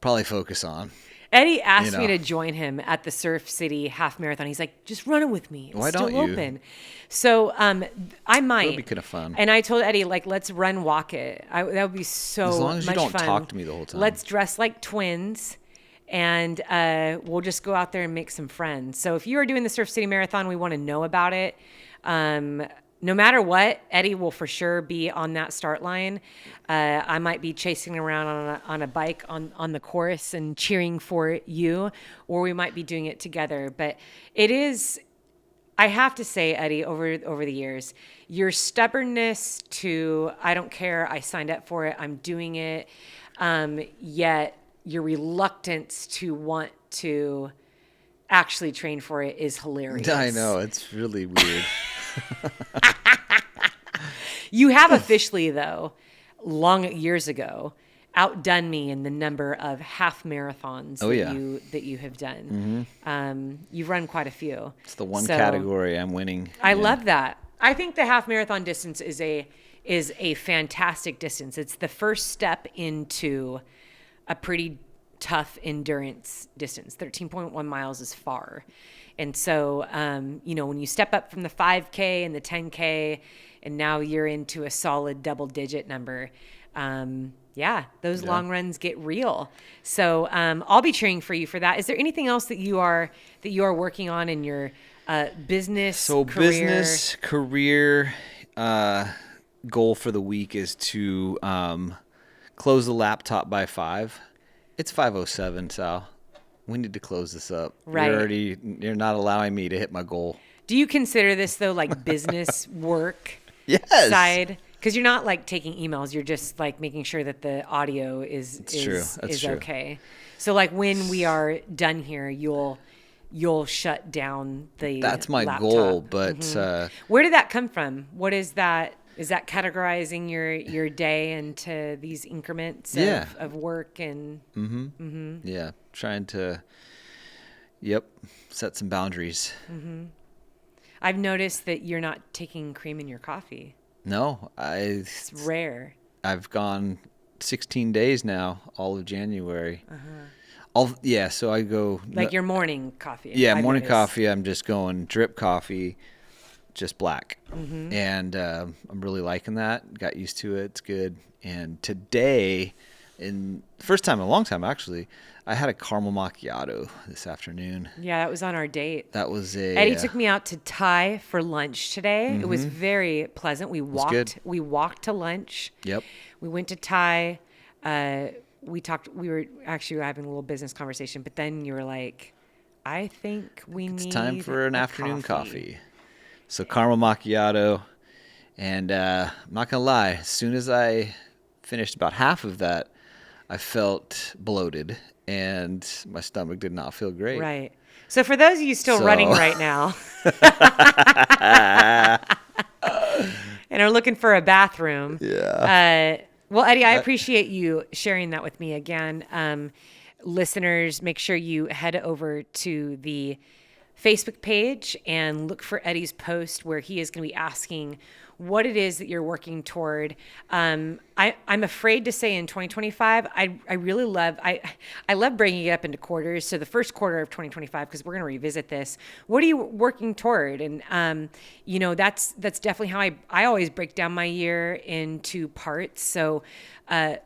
probably focus on. Eddie asked me to join him at the Surf City half marathon. He's like, just run it with me. It's Why still don't you? open. So I might. It'll be kind of fun. And I told Eddie, like, let's run walk it. That would be so much fun. As long as you don't talk to me the whole time. Let's dress like twins, and we'll just go out there and make some friends. So if you are doing the Surf City Marathon, we want to know about it. No matter what, Eddie will for sure be on that start line. I might be chasing around on a bike on the course and cheering for you, or we might be doing it together. But it is, I have to say, Eddie, over the years, your stubbornness to, I don't care, I signed up for it, I'm doing it, yet your reluctance to want to actually train for it is hilarious. I know, it's really weird. You have officially, though, long years ago, outdone me in the number of half marathons that you have done. Mm-hmm. You've run quite a few. It's the one category I'm winning. I love that. I think the half marathon distance is a fantastic distance. It's the first step into a pretty tough endurance distance. 13.1 miles is far. And so, when you step up from the 5K and the 10K, and now you're into a solid double-digit number, those long runs get real. So I'll be cheering for you for that. Is there anything else that you are working on in your business career goal for the week is to close the laptop by 5. It's 5:07, Sal. We need to close this up. Right. You're not allowing me to hit my goal. Do you consider this, though, like business work yes. side? Because you're not like taking emails. You're just like making sure that the audio is true. Okay. So like when we are done here, you'll shut down the That's my laptop. goal, but where did that come from? What is that? Is that categorizing your day into these increments of work and yeah, trying to set some boundaries. I've noticed that you're not taking cream in your coffee. No, it's rare. I've gone 16 days now, all of January. So I go like your morning coffee. Yeah, morning coffee. I'm just going drip coffee. Just black. And I'm really liking that. Got used to it. It's good. And today, first time in a long time actually, I had a caramel macchiato this afternoon. Yeah, that was on our date. That was Eddie took me out to Thai for lunch today. It was very pleasant. We walked to lunch. Yep. We went to Thai. We talked. We were actually having a little business conversation, but then you were like, "I think it's time for an afternoon coffee." So caramel macchiato, and I'm not gonna lie. As soon as I finished about half of that, I felt bloated, and my stomach did not feel great. Right. So for those of you still running right now, and are looking for a bathroom, well, Eddie, I appreciate you sharing that with me again. Listeners, make sure you head over to the Facebook page and look for Eddie's post where he is going to be asking what it is that you're working toward. I'm afraid to say in 2025, I really love, I love breaking it up into quarters. So the first quarter of 2025, because we're going to revisit this, what are you working toward? And, that's definitely how I always break down my year into parts. So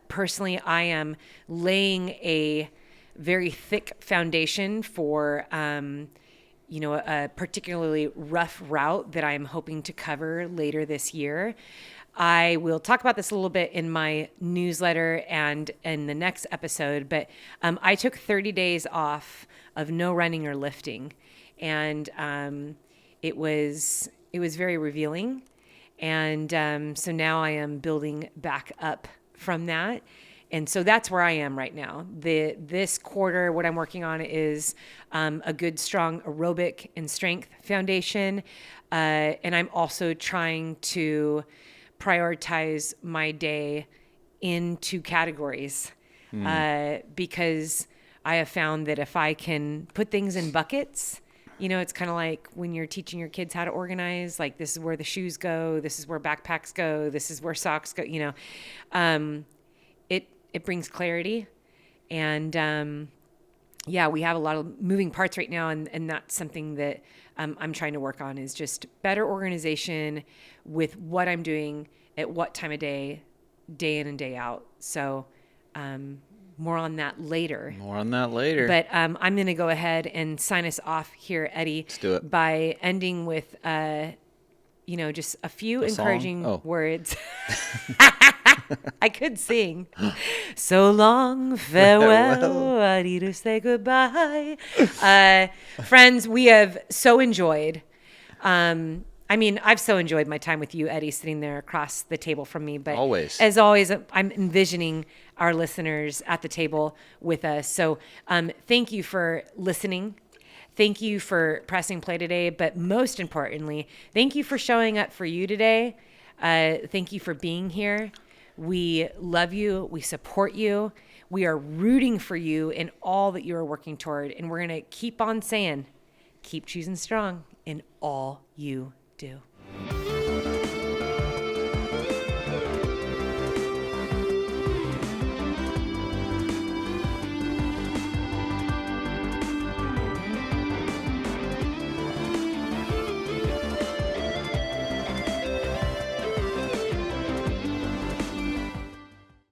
personally, I am laying a very thick foundation for, a particularly rough route that I'm hoping to cover later this year. I will talk about this a little bit in my newsletter and in the next episode, but I took 30 days off of no running or lifting, and it was very revealing. And so now I am building back up from that. And so that's where I am right now. This quarter, what I'm working on is a good, strong aerobic and strength foundation. And I'm also trying to prioritize my day in 2 categories because I have found that if I can put things in buckets, it's kind of like when you're teaching your kids how to organize, like this is where the shoes go, this is where backpacks go, this is where socks go, it brings clarity. And we have a lot of moving parts right now, and that's something that I'm trying to work on, is just better organization with what I'm doing at what time of day in and day out. So more on that later. But I'm going to go ahead and sign us off here, Eddie. Let's do it. By ending with, just a few encouraging words. I could sing. So long, farewell, I need to say goodbye. Friends, we have so enjoyed. I've so enjoyed my time with you, Eddie, sitting there across the table from me. But as always, I'm envisioning our listeners at the table with us. So thank you for listening. Thank you for pressing play today. But most importantly, thank you for showing up for you today. Thank you for being here. We love you. We support you. We are rooting for you in all that you are working toward. And we're going to keep on saying, keep choosing strong in all you do.